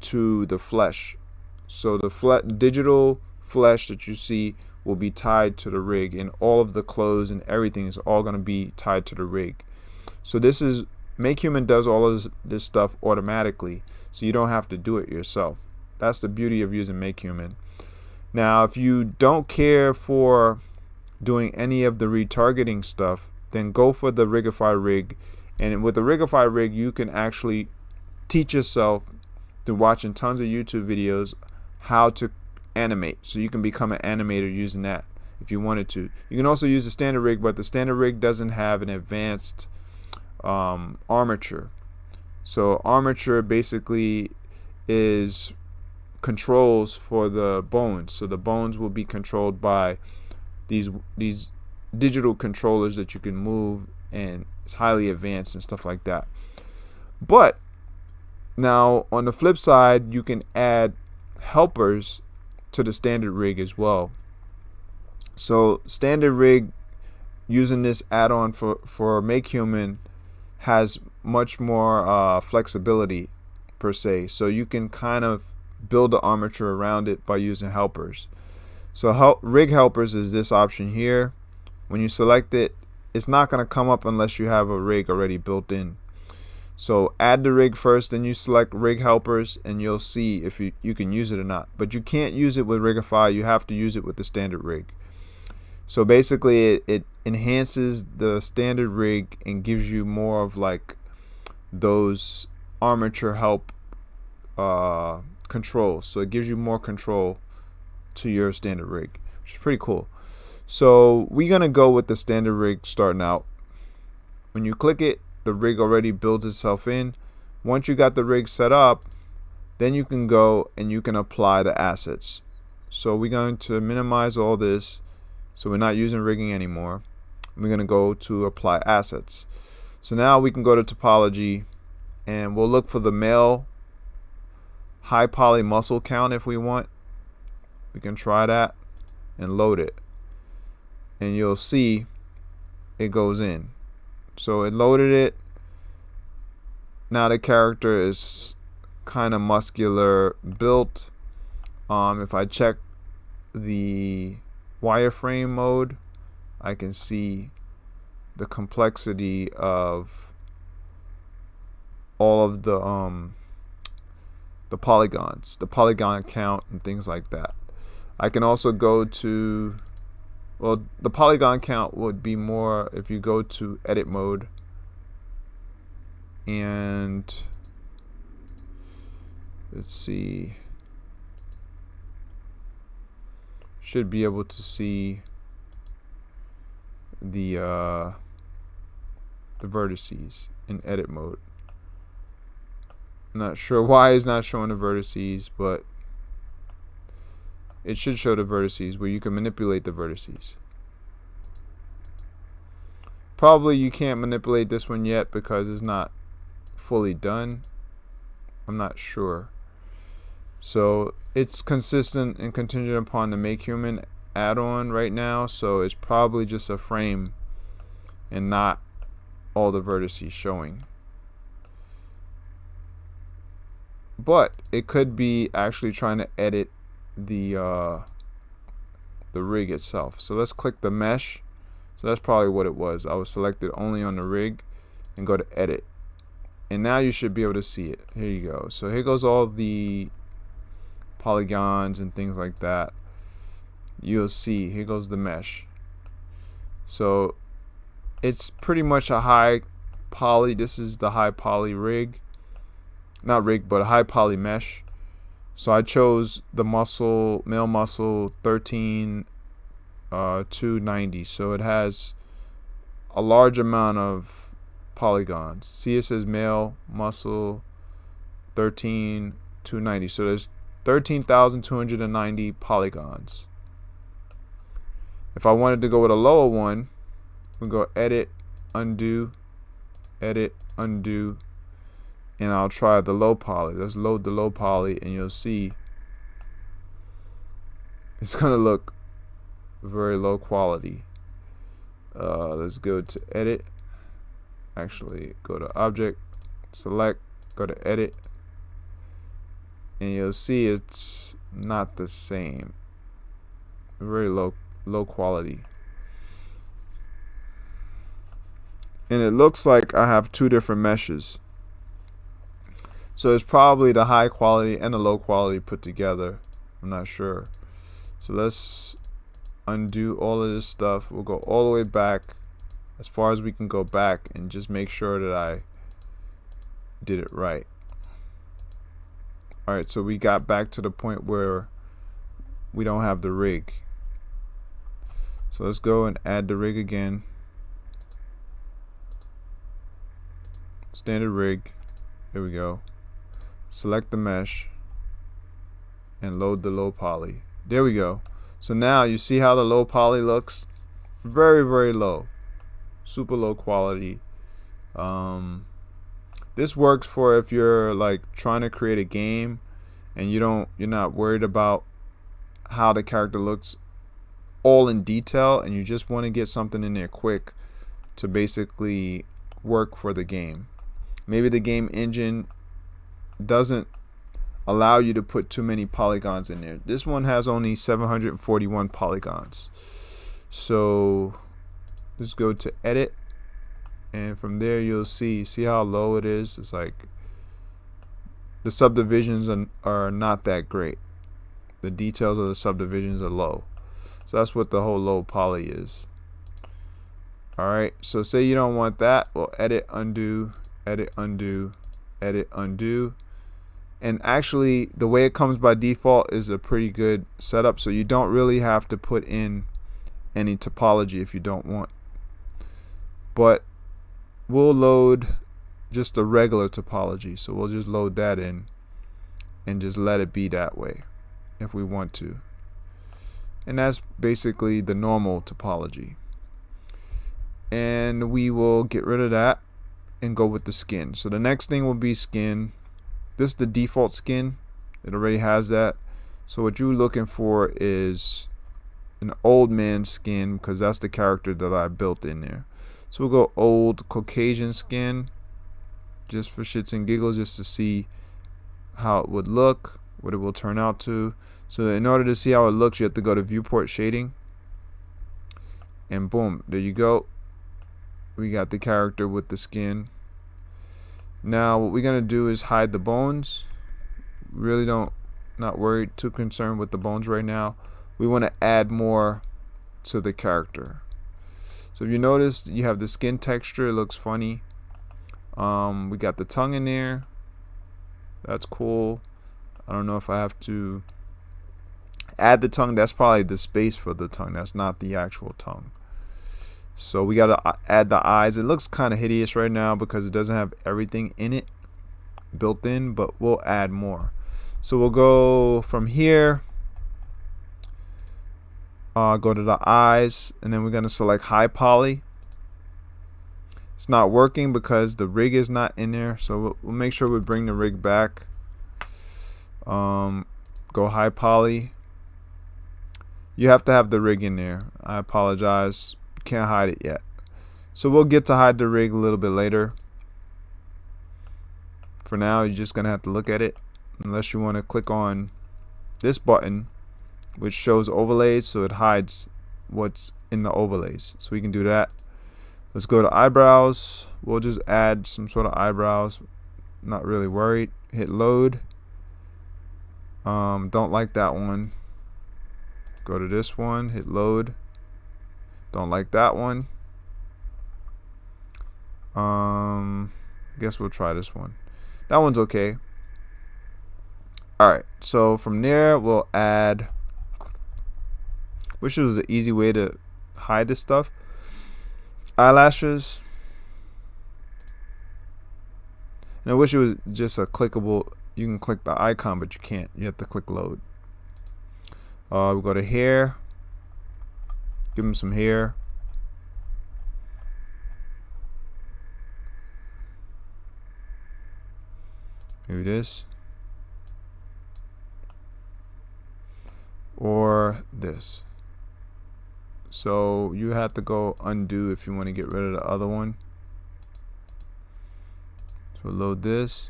to the flesh. So the digital flesh that you see will be tied to the rig, and all of the clothes and everything is all going to be tied to the rig. So this is MakeHuman does all of this stuff automatically, so you don't have to do it yourself. That's the beauty of using MakeHuman. Now if you don't care for doing any of the retargeting stuff, then go for the rigify rig. And with the rigify rig, you can actually teach yourself through watching tons of YouTube videos how to animate. So you can become an animator using that if you wanted to. You can also use the standard rig, but the standard rig doesn't have an advanced armature. So armature basically is controls for the bones. So the bones will be controlled by these digital controllers that you can move, and it's highly advanced and stuff like that. But now on the flip side, you can add helpers to the standard rig as well. So standard rig, using this add-on for MakeHuman, has much more flexibility per se. So you can kind of build the armature around it by using helpers. So rig helpers is this option here. When you select it, it's not going to come up unless you have a rig already built in. So add the rig first, then you select rig helpers, and you'll see if you can use it or not. But you can't use it with Rigify. You have to use it with the standard rig. So basically it enhances the standard rig and gives you more of like those armature help controls. So it gives you more control to your standard rig, which is pretty cool. So we're gonna go with the standard rig starting out. When you click it, the rig already builds itself in. Once you got the rig set up, then you can go and you can apply the assets. So we're going to minimize all this, so we're not using rigging anymore. We're going to go to apply assets. So now we can go to topology and we'll look for the male high poly muscle count if we want. We can try that and load it, and you'll see it goes in. So it loaded it. Now the character is kind of muscular built. If I check the wireframe mode, I can see the complexity of all of the polygons, the polygon count and things like that. I can also go to, well, the polygon count would be more if you go to edit mode and let's see, should be able to see the vertices in edit mode. I'm not sure why it's not showing the vertices, but it should show the vertices where you can manipulate the vertices. Probably you can't manipulate this one yet because it's not fully done. I'm not sure. So it's consistent and contingent upon the MakeHuman add-on right now, so it's probably just a frame and not all the vertices showing. But it could be actually trying to edit the rig itself. So let's click the mesh. So that's probably what it was. I was selected only on the rig and go to edit, and now you should be able to see it. Here you go. So here goes all the polygons and things like that. You'll see here goes the mesh. So it's pretty much a high poly. This is the high poly rig, not rig, but a high poly mesh. So I chose the muscle, male muscle 13/290. So it has a large amount of polygons. See, it says male muscle 13/290. So there's 13,290 polygons. If I wanted to go with a lower one, we go edit, undo, and I'll try the low poly. Let's load the low poly, and you'll see it's gonna look very low quality. Let's go to edit. Actually, go to object, select, go to edit, and you'll see it's not the same. Very low quality. And it looks like I have two different meshes. So it's probably the high quality and the low quality put together. I'm not sure. So let's undo all of this stuff. We'll go all the way back as far as we can go back and just make sure that I did it right. Alright, so we got back to the point where we don't have the rig. So let's go and add the rig again. Standard rig. Here we go. Select the mesh and load the low poly. There we go. So now you see how the low poly looks. Very, very low. Super low quality. This works for if you're like trying to create a game and you're not worried about how the character looks all in detail, and you just want to get something in there quick to basically work for the game. Maybe the game engine doesn't allow you to put too many polygons in there. This one has only 741 polygons. So let's go to edit, and from there you'll see how low it is. It's like the subdivisions are not that great. The details of the subdivisions are low. So that's what the whole low poly is. Alright, so say you don't want that. Well, edit, undo, edit, undo, edit, undo. And actually the way it comes by default is a pretty good setup, so you don't really have to put in any topology if you don't want. But we'll load just a regular topology. So we'll just load that in and just let it be that way if we want to. And that's basically the normal topology. And we will get rid of that and go with the skin. So the next thing will be skin. This is the default skin. It already has that. So what you're looking for is an old man skin, because that's the character that I built in there. So we'll go old Caucasian skin, just for shits and giggles, just to see how it would look, what it will turn out to. So in order to see how it looks, you have to go to viewport shading, and boom, there you go. We got the character with the skin. Now what we're gonna do is hide the bones. Really not worried, too concerned with the bones right now. We want to add more to the character. So if you notice, you have the skin texture, it looks funny. We got the tongue in there. That's cool. I don't know if I have to add the tongue. That's probably the space for the tongue. That's not the actual tongue. So we got to add the eyes. It looks kind of hideous right now because it doesn't have everything in it built in, but we'll add more. So we'll go from here, go to the eyes, and then we're going to select high poly. It's not working because the rig is not in there, so we'll make sure we bring the rig back. Go high poly. You have to have the rig in there. I apologize, can't hide it yet. So we'll get to hide the rig a little bit later. For now, you're just gonna have to look at it, unless you want to click on this button, which shows overlays, so it hides what's in the overlays. So we can do that. Let's go to eyebrows. We'll just add some sort of eyebrows. Not really worried. Hit load. Don't like that one. Go to this one. Hit load. Don't like that one. I guess we'll try this one. That one's okay. Alright, so from there we'll add, wish it was an easy way to hide this stuff. Eyelashes. And I wish it was just a clickable, you can click the icon, but you can't. You have to click load. We'll go to hair. Give him some hair. Maybe this. Or this. So you have to go undo if you want to get rid of the other one. So load this.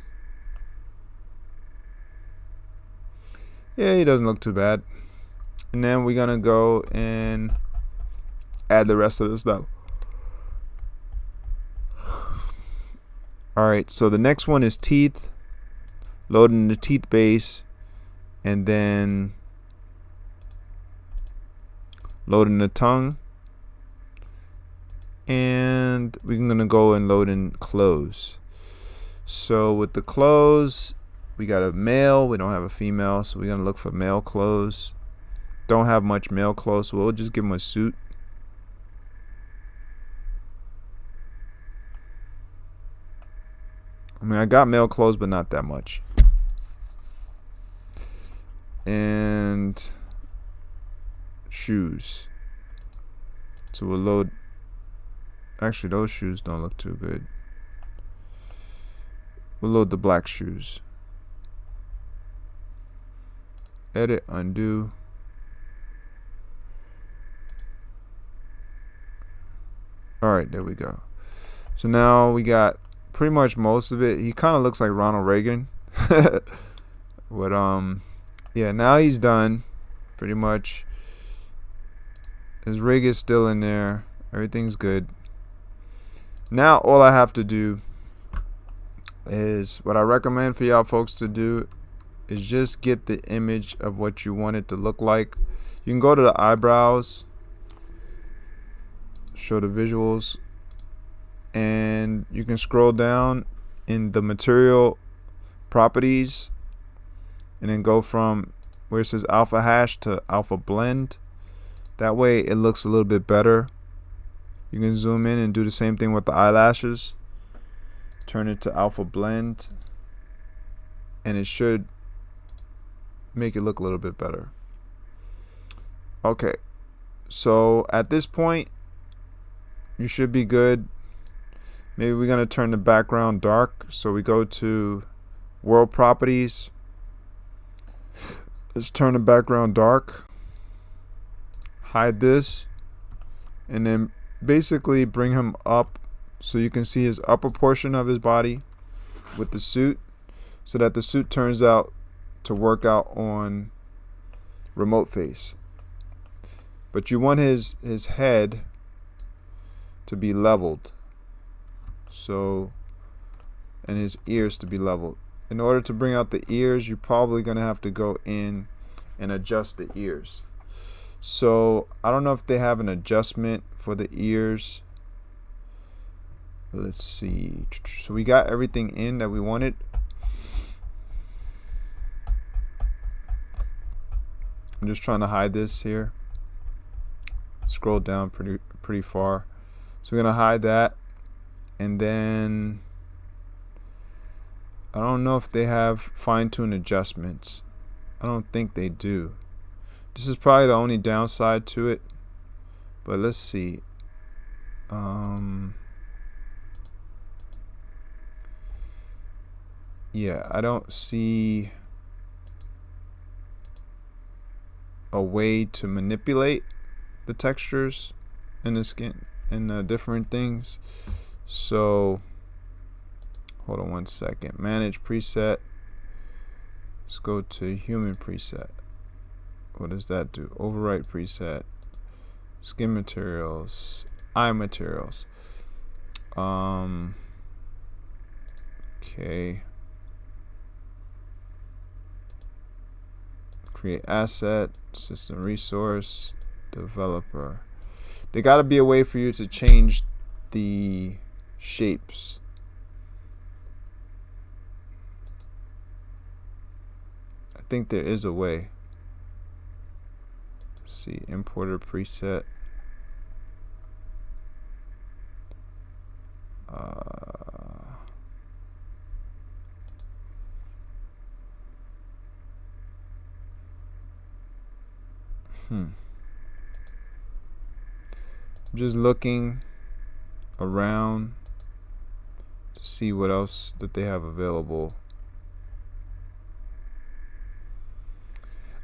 Yeah, he doesn't look too bad. And then we're gonna go and add the rest of the stuff. Alright, so the next one is teeth. Loading the teeth base, and then loading the tongue, and we're gonna go and load in clothes. So with the clothes, we got a male, we don't have a female, so we're gonna look for male clothes. Don't have much male clothes, so we'll just give him a suit. I mean, I got male clothes, but not that much. And shoes. So we'll load. Actually, those shoes don't look too good. We'll load the black shoes. Edit, undo. Alright, there we go. So now we got pretty much most of it. He kind of looks like Ronald Reagan. But yeah, now he's done pretty much. His rig is still in there. Everything's good. Now all I have to do is, what I recommend for y'all folks to do is just get the image of what you want it to look like. You can go to the eyebrows, show the visuals, and you can scroll down in the material properties, and then go from where it says alpha hash to alpha blend. That way it looks a little bit better. You can zoom in and do the same thing with the eyelashes. turn it to alpha blend, and it should make it look a little bit better. Okay, so at this point you should be good. Maybe we're gonna turn the background dark, so we go to world properties. Let's turn the background dark, hide this, and then basically bring him up so you can see his upper portion of his body with the suit, so that the suit turns out to work out on remote face. But you want his head to be leveled, so, and his ears to be leveled. In order to bring out the ears, you're probably gonna have to go in and adjust the ears. So I don't know if they have an adjustment for the ears. Let's see. So we got everything in that we wanted. I'm just trying to hide this here. Scroll down pretty far. So we're gonna hide that, and then I don't know if they have fine-tune adjustments. I don't think they do. This is probably the only downside to it, but let's see. Yeah, I don't see a way to manipulate the textures in the skin and the different things. So hold on one second. Manage preset. Let's go to human preset. What does that do? Overwrite preset. Skin materials. Eye materials. Okay. Create asset. System resource. Developer. There gotta be a way for you to change the shapes. I think there is a way. Let's see, importer preset. I'm just looking around to see what else that they have available.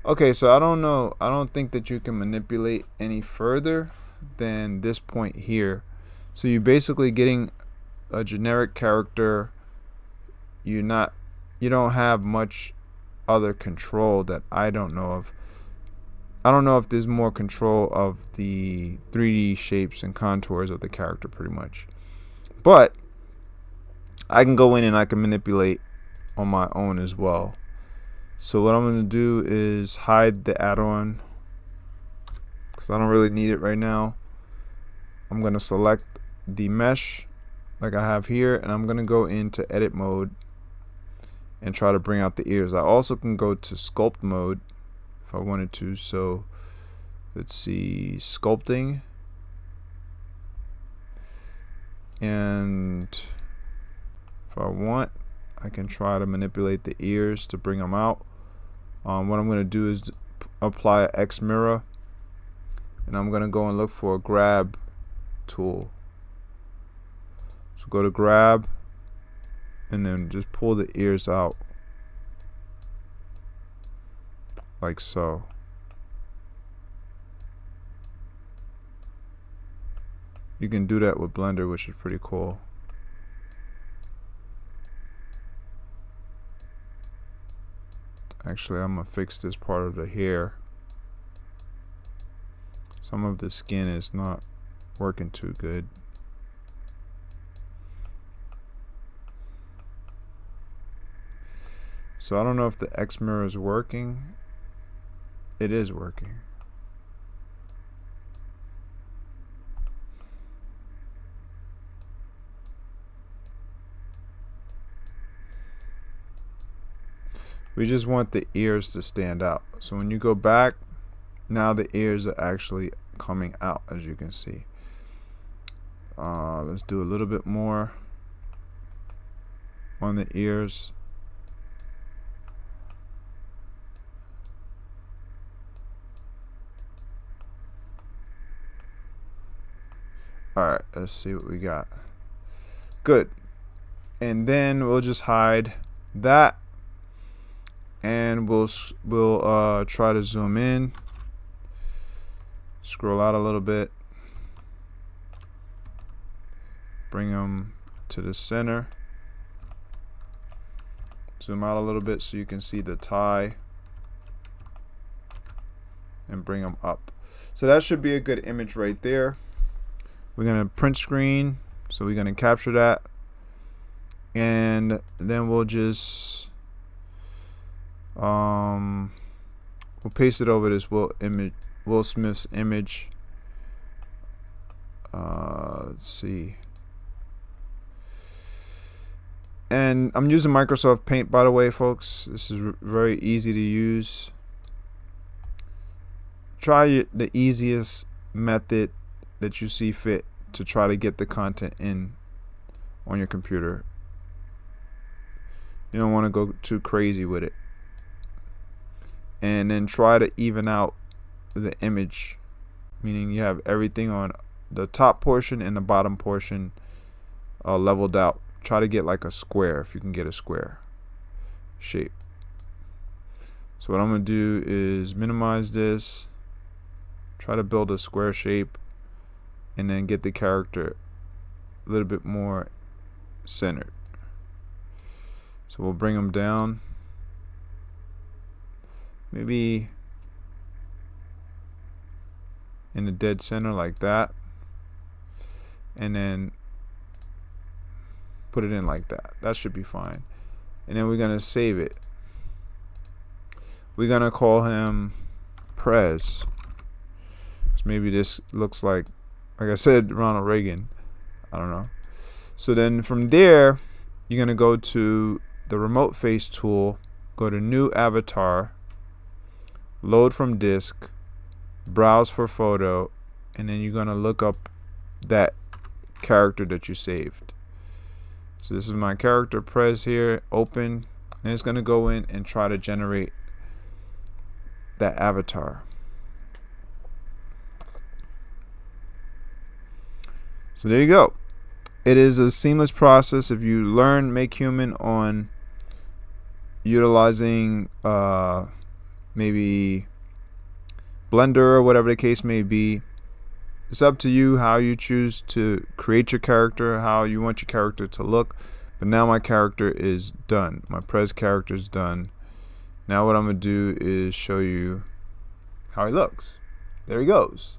Okay, so I don't know. I don't think that you can manipulate any further than this point here. So you're basically getting a generic character. You don't have much other control that I don't know of. I don't know if there's more control of the 3D shapes and contours of the character, pretty much. But I can go in and I can manipulate on my own as well. So what I'm going to do is hide the add-on because I don't really need it right now. I'm going to select the mesh like I have here, and I'm going to go into edit mode and try to bring out the ears. I also can go to sculpt mode if I wanted to. So let's see, sculpting, and if I want, I can try to manipulate the ears to bring them out. What I'm going to do is apply an X mirror, and I'm going to go and look for a grab tool. So go to grab and then just pull the ears out like so. You can do that with Blender, which is pretty cool. Actually, I'm gonna fix this part of the hair. Some of the skin is not working too good. So I don't know if the X mirror is working. It is working. We just want the ears to stand out. So when you go back, now the ears are actually coming out, as you can see. Let's do a little bit more. on the ears. Alright, let's see what we got. Good. And then we'll just hide that, and we'll try to zoom in, scroll out a little bit, bring them to the center, zoom out a little bit so you can see the tie, and bring them up. So that should be a good image right there. We're gonna print screen, so we're gonna capture that, and then we'll just we'll paste it over this Will Smith's image. Let's see. And I'm using Microsoft Paint, by the way, folks. This is very easy to use. Try the easiest method that you see fit to try to get the content in on your computer. You don't want to go too crazy with it. And then try to even out the image, meaning you have everything on the top portion and the bottom portion leveled out. Try to get like a square, if you can get a square shape. So what I'm going to do is minimize this, try to build a square shape, and then get the character a little bit more centered. So we'll bring them down, maybe in the dead center like that, and then put it in like that. That should be fine. And then we're gonna save it. We're gonna call him Prez. So maybe this looks like I said, Ronald Reagan. I don't know. So then from there, you're gonna go to the remote face tool, go to new avatar, load from disk, browse for photo, and then you're gonna look up that character that you saved. So this is my character Prez here, open, and it's gonna go in and try to generate that avatar. So there you go. It is a seamless process. If you learn MakeHuman on utilizing maybe Blender or whatever the case may be, it's up to you how you choose to create your character, how you want your character to look. But now my character is done. My Prez character is done. Now what I'm going to do is show you how he looks. There he goes.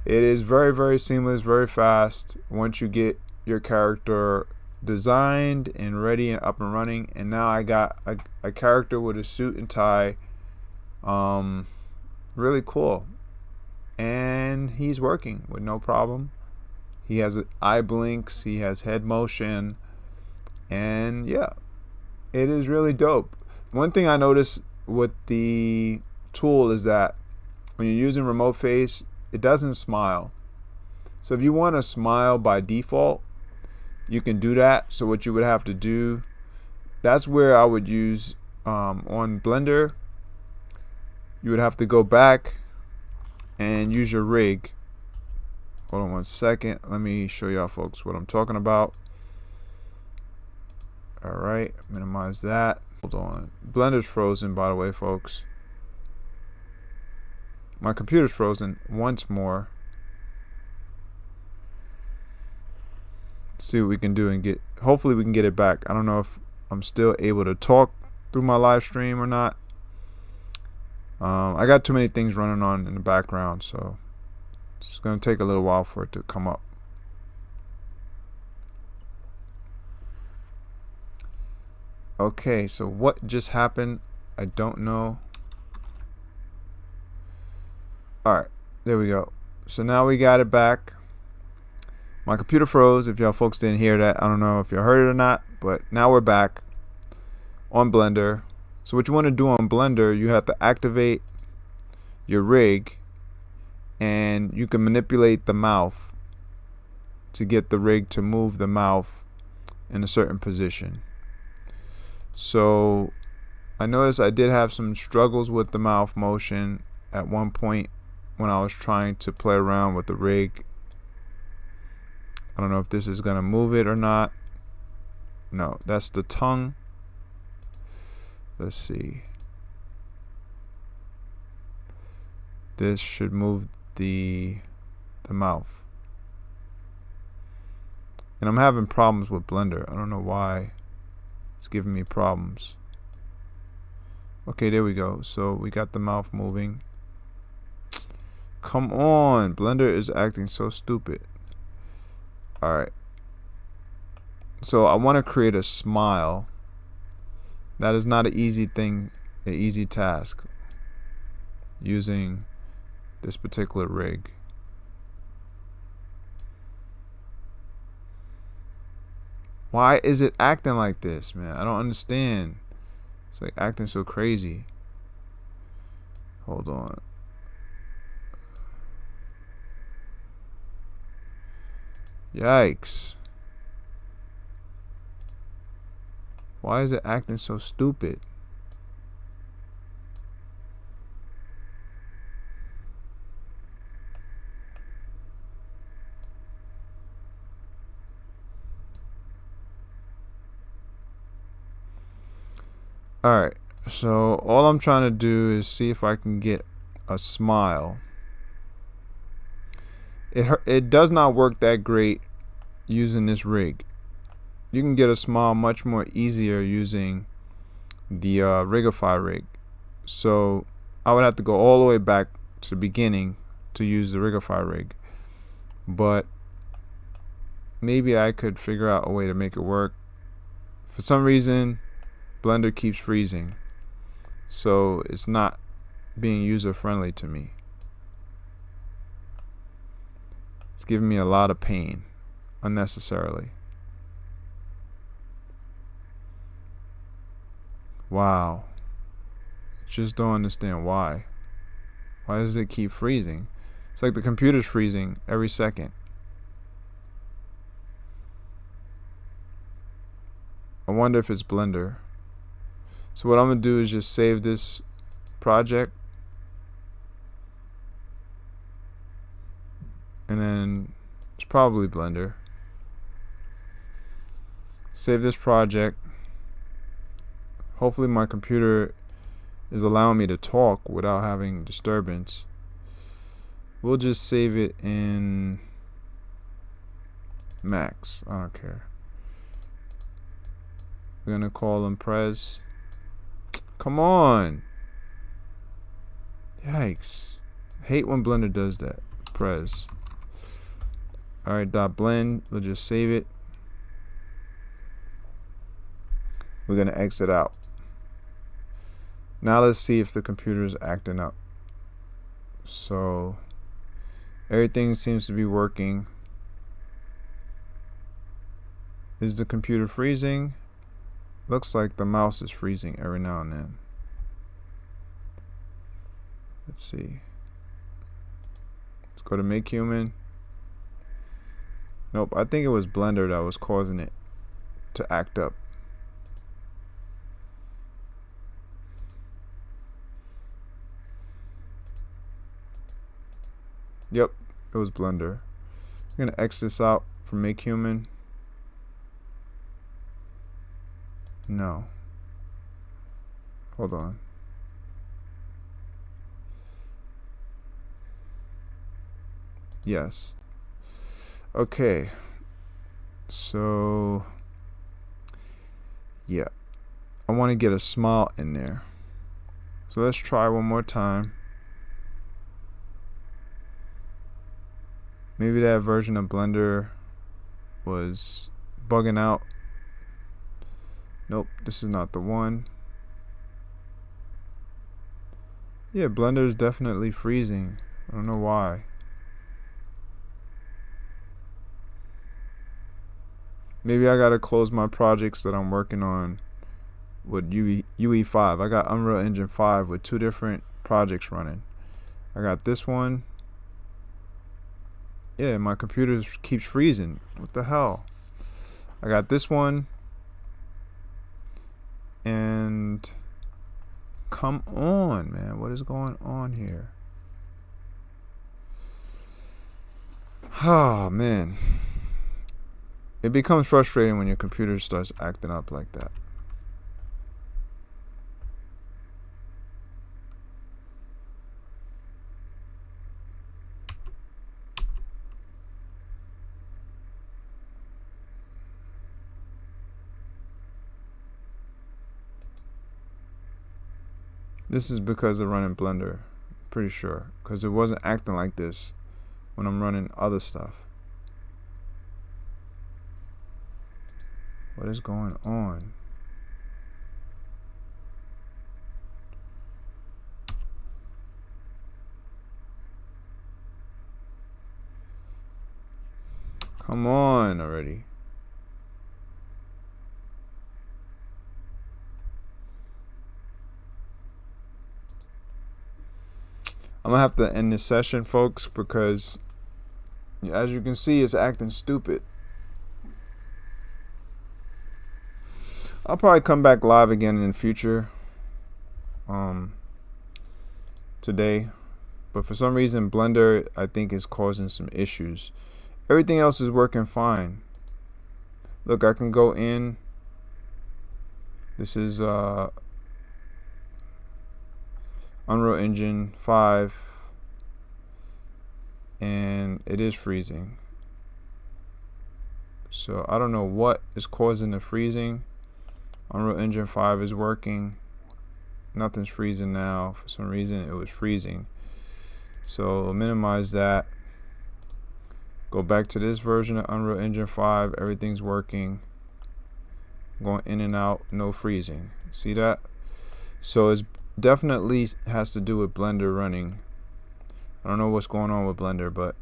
It is very, very seamless, very fast once you get your character designed and ready and up and running. And now I got a character with a suit and tie. Really cool. And he's working with no problem. He has eye blinks, he has head motion, and yeah, it is really dope. One thing I noticed with the tool is that when you're using remote face, it doesn't smile. So if you want to smile by default, you can do that. So what you would have to do, that's where I would use on Blender, you would have to go back and use your rig. Hold on one second, let me show y'all folks what I'm talking about. Alright, minimize that. Hold on, Blender's frozen, by the way, folks. My computer's frozen once more. Let's see what we can do and get, hopefully we can get it back. I don't know if I'm still able to talk through my live stream or not. I got too many things running on in the background, so it's going to take a little while for it to come up. Okay, so what just happened? I don't know. Alright, there we go. So now we got it back. My computer froze. If y'all folks didn't hear that, I don't know if y'all heard it or not, but now we're back on Blender. So what you want to do on Blender, you have to activate your rig, and you can manipulate the mouth to get the rig to move the mouth in a certain position. So I noticed I did have some struggles with the mouth motion at one point when I was trying to play around with the rig. I don't know if this is gonna move it or not. No, that's the tongue. Let's see. This should move the mouth. And I'm having problems with Blender. I don't know why it's giving me problems. Okay, there we go. So we got the mouth moving. Come on, Blender is acting so stupid. Alright. So I want to create a smile. That is not an easy thing, an easy task using this particular rig. Why is it acting like this, man? I don't understand. It's like acting so crazy. Hold on. Yikes. Why is it acting so stupid? Alright, so all I'm trying to do is see if I can get a smile. It does not work that great using this rig. You can get a smile much more easier using the Rigify rig. So I would have to go all the way back to the beginning to use the Rigify rig. But maybe I could figure out a way to make it work. For some reason, Blender keeps freezing, so it's not being user friendly to me. It's giving me a lot of pain unnecessarily. Wow. I just don't understand why. Why does it keep freezing? It's like the computer's freezing every second. I wonder if it's Blender. So what I'm gonna do is just save this project, and then it's probably Blender. Save this project. Hopefully my computer is allowing me to talk without having disturbance. We'll just save it in Max. I don't care. We're gonna call them Prez. Come on. Yikes. I hate when Blender does that. Prez. Alright, .blend. We'll just save it. We're going to exit out. Now let's see if the computer is acting up. So everything seems to be working. Is the computer freezing? Looks like the mouse is freezing every now and then. Let's see. Let's go to MakeHuman. Nope, I think it was Blender that was causing it to act up. Yep, it was Blender. I'm gonna X this out from MakeHuman. No. Hold on. Yes. Okay. So, yeah. I want to get a smile in there. So let's try one more time. Maybe that version of Blender was bugging out. Nope, this is not the one. Yeah, Blender is definitely freezing. I don't know why. Maybe I gotta close my projects that I'm working on with UE5. I got Unreal Engine 5 with 2 different projects running. I got this one. Yeah, my computer keeps freezing. What the hell? I got this one. And come on, man, what is going on here? Oh man, it becomes frustrating when your computer starts acting up like that. This is because of running Blender, pretty sure, because it wasn't acting like this when I'm running other stuff. What is going on? Come on already. I'm gonna have to end this session, folks, because as you can see, it's acting stupid. I'll probably come back live again in the future today, but for some reason Blender, I think, is causing some issues. Everything else is working fine. Look, I can go in. This is Unreal Engine 5, and it is freezing. So I don't know what is causing the freezing. Unreal Engine 5 is working. Nothing's freezing now. For some reason it was freezing. So I'll minimize that. Go back to this version of Unreal Engine 5. Everything's working. Going in and out, no freezing. See that? So it's definitely has to do with Blender running. I don't know what's going on with Blender, but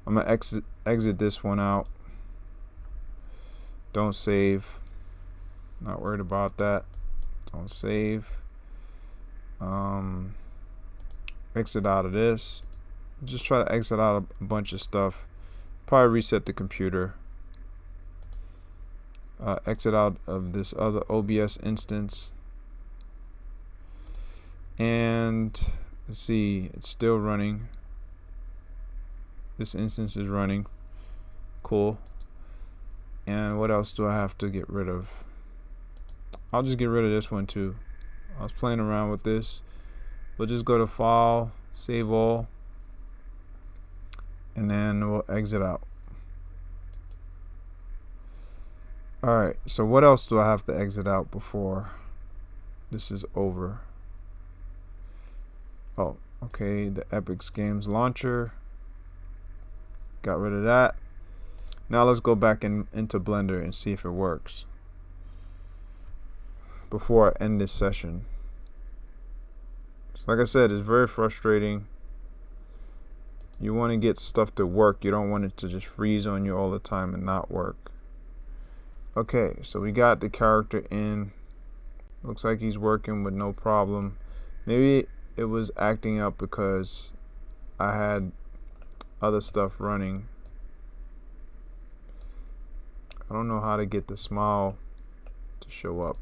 I'm gonna exit this one out. Don't save. Not worried about that. Don't save. Exit out of this. Just try to exit out a bunch of stuff. Probably reset the computer. Exit out of this other OBS instance. And let's see, it's still running. This instance is running. Cool. And what else do I have to get rid of? I'll just get rid of this one too. I was playing around with this. We'll just go to File, Save All, and then we'll exit out. Alright, so what else do I have to exit out before this is over? Oh, okay, the Epic Games launcher. Got rid of that. Now let's go back into Blender and see if it works before I end this session. So like I said, it's very frustrating. You want to get stuff to work. You don't want it to just freeze on you all the time and not work. Okay, so we got the character in. Looks like he's working with no problem. Maybe it was acting up because I had other stuff running. I don't know how to get the smile to show up.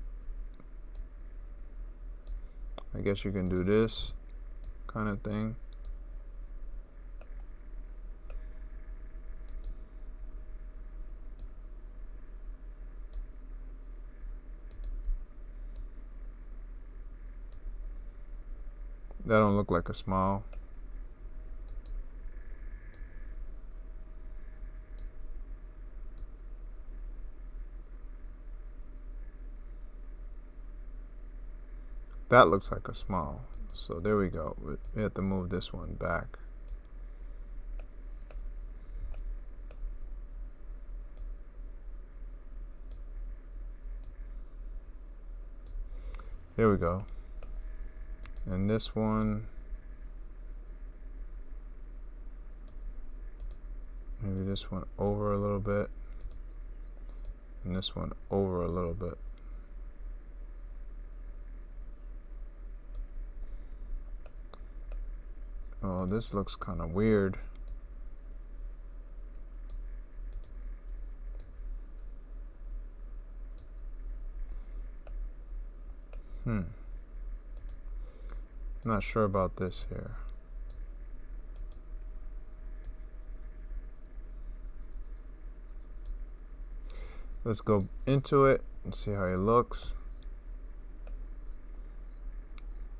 I guess you can do this kind of thing. That don't look like a smile. That looks like a smile. So there we go. We have to move this one back. There we go. And this one, maybe this one over a little bit, and this one over a little bit. Oh, this looks kind of weird. Not sure about this here. Let's go into it and see how it looks.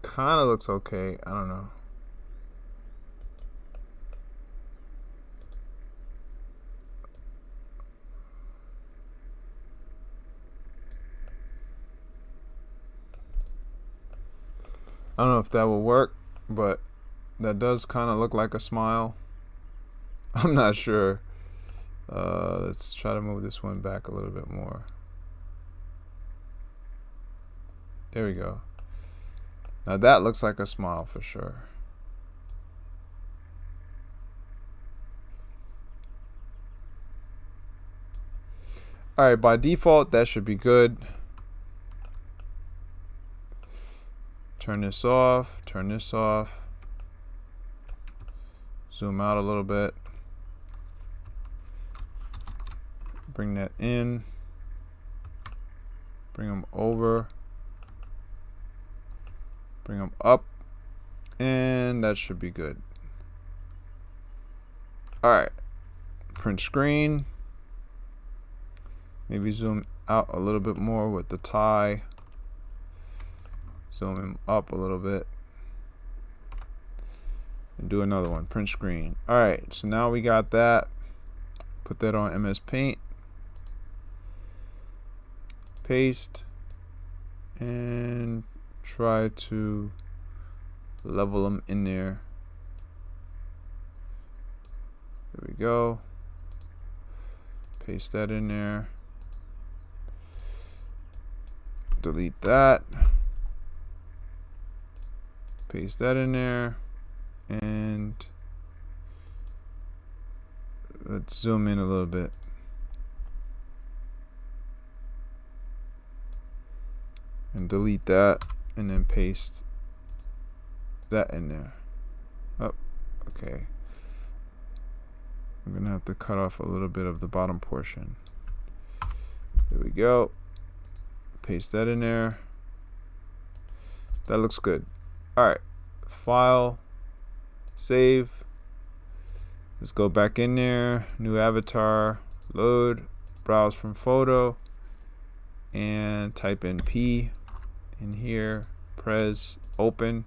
Kind of looks okay. I don't know. I don't know if that will work, but that does kind of look like a smile. I'm not sure. Let's try to move this one back a little bit more. There we go. Now that looks like a smile for sure. Alright, by default that should be good. Turn this off, turn this off. Zoom out a little bit. Bring that in. Bring them over. Bring them up. And that should be good. Alright. Print screen. Maybe zoom out a little bit more with the tie. Zoom him up a little bit. And do another one. Print screen. Alright, so now we got that. Put that on MS Paint. Paste. And try to level them in there. There we go. Paste that in there. Delete that. Paste that in there. And let's zoom in a little bit. And delete that. And then paste that in there. Oh, okay. I'm gonna have to cut off a little bit of the bottom portion. There we go. Paste that in there. That looks good. Alright. File. Save. Let's go back in there. New avatar. Load. Browse from photo. And type in P in here. Press open.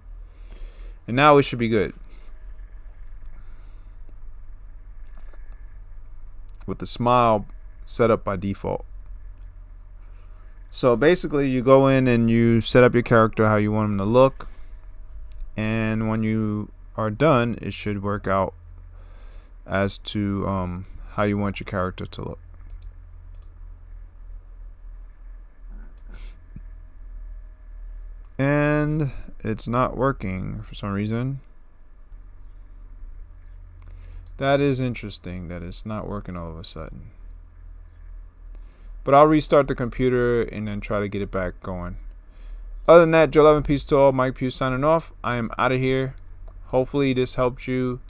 And now we should be good. With the smile set up by default. So basically you go in and you set up your character how you want him to look, and when you are done it should work out as to how you want your character to look. And it's not working for some reason. That is interesting that it's not working all of a sudden. But I'll restart the computer and then try to get it back going. Other than that, Joe 11, peace to all. Mike Pugh signing off. I am out of here. Hopefully this helped you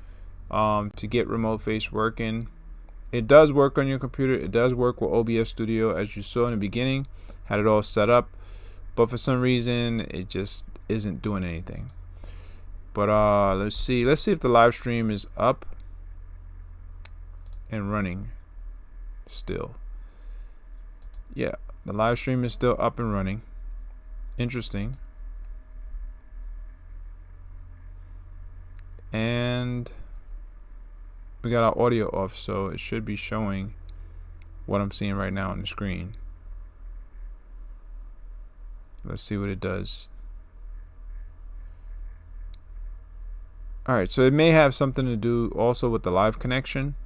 to get remote face working. It does work on your computer. It does work with OBS Studio, as you saw in the beginning. Had it all set up, but for some reason it just isn't doing anything. But let's see if the live stream is up and running still. Yeah, the live stream is still up and running. Interesting. And we got our audio off, so it should be showing what I'm seeing right now on the screen. Let's see what it does. Alright, so it may have something to do also with the live connection.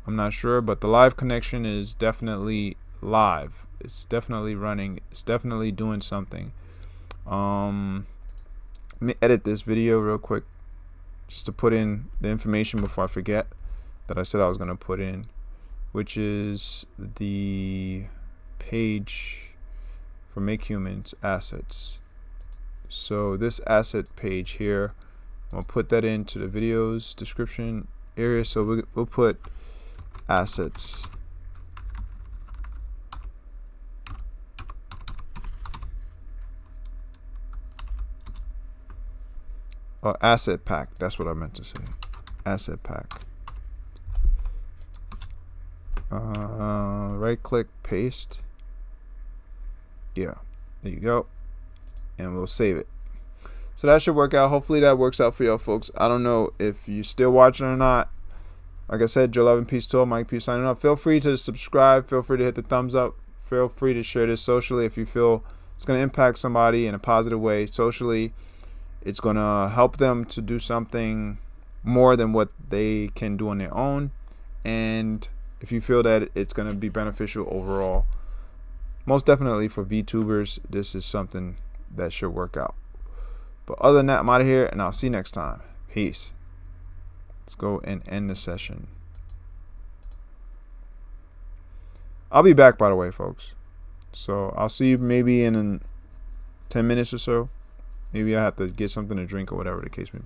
I'm not sure, but the live connection is definitely live. It's definitely running. It's definitely doing something. Let me edit this video real quick just to put in the information before I forget that I said I was going to put in, which is the page for MakeHuman's assets. So this asset page here, I'll put that into the videos description area. So we'll put assets. asset pack. That's what I meant to say. Asset pack. Right click, paste. Yeah, there you go. And we'll save it. So that should work out. Hopefully that works out for y'all folks. I don't know if you're still watching or not. Like I said, Joe 11 Peace Tour, Mike P signing off. Feel free to subscribe. Feel free to hit the thumbs up. Feel free to share this socially if you feel it's going to impact somebody in a positive way. Socially, it's going to help them to do something more than what they can do on their own. And if you feel that it's going to be beneficial overall, most definitely for VTubers, this is something that should work out. But other than that, I'm out of here, and I'll see you next time. Peace. Let's go and end the session. I'll be back, by the way, folks. So I'll see you maybe in 10 minutes or so. Maybe I have to get something to drink or whatever the case may be.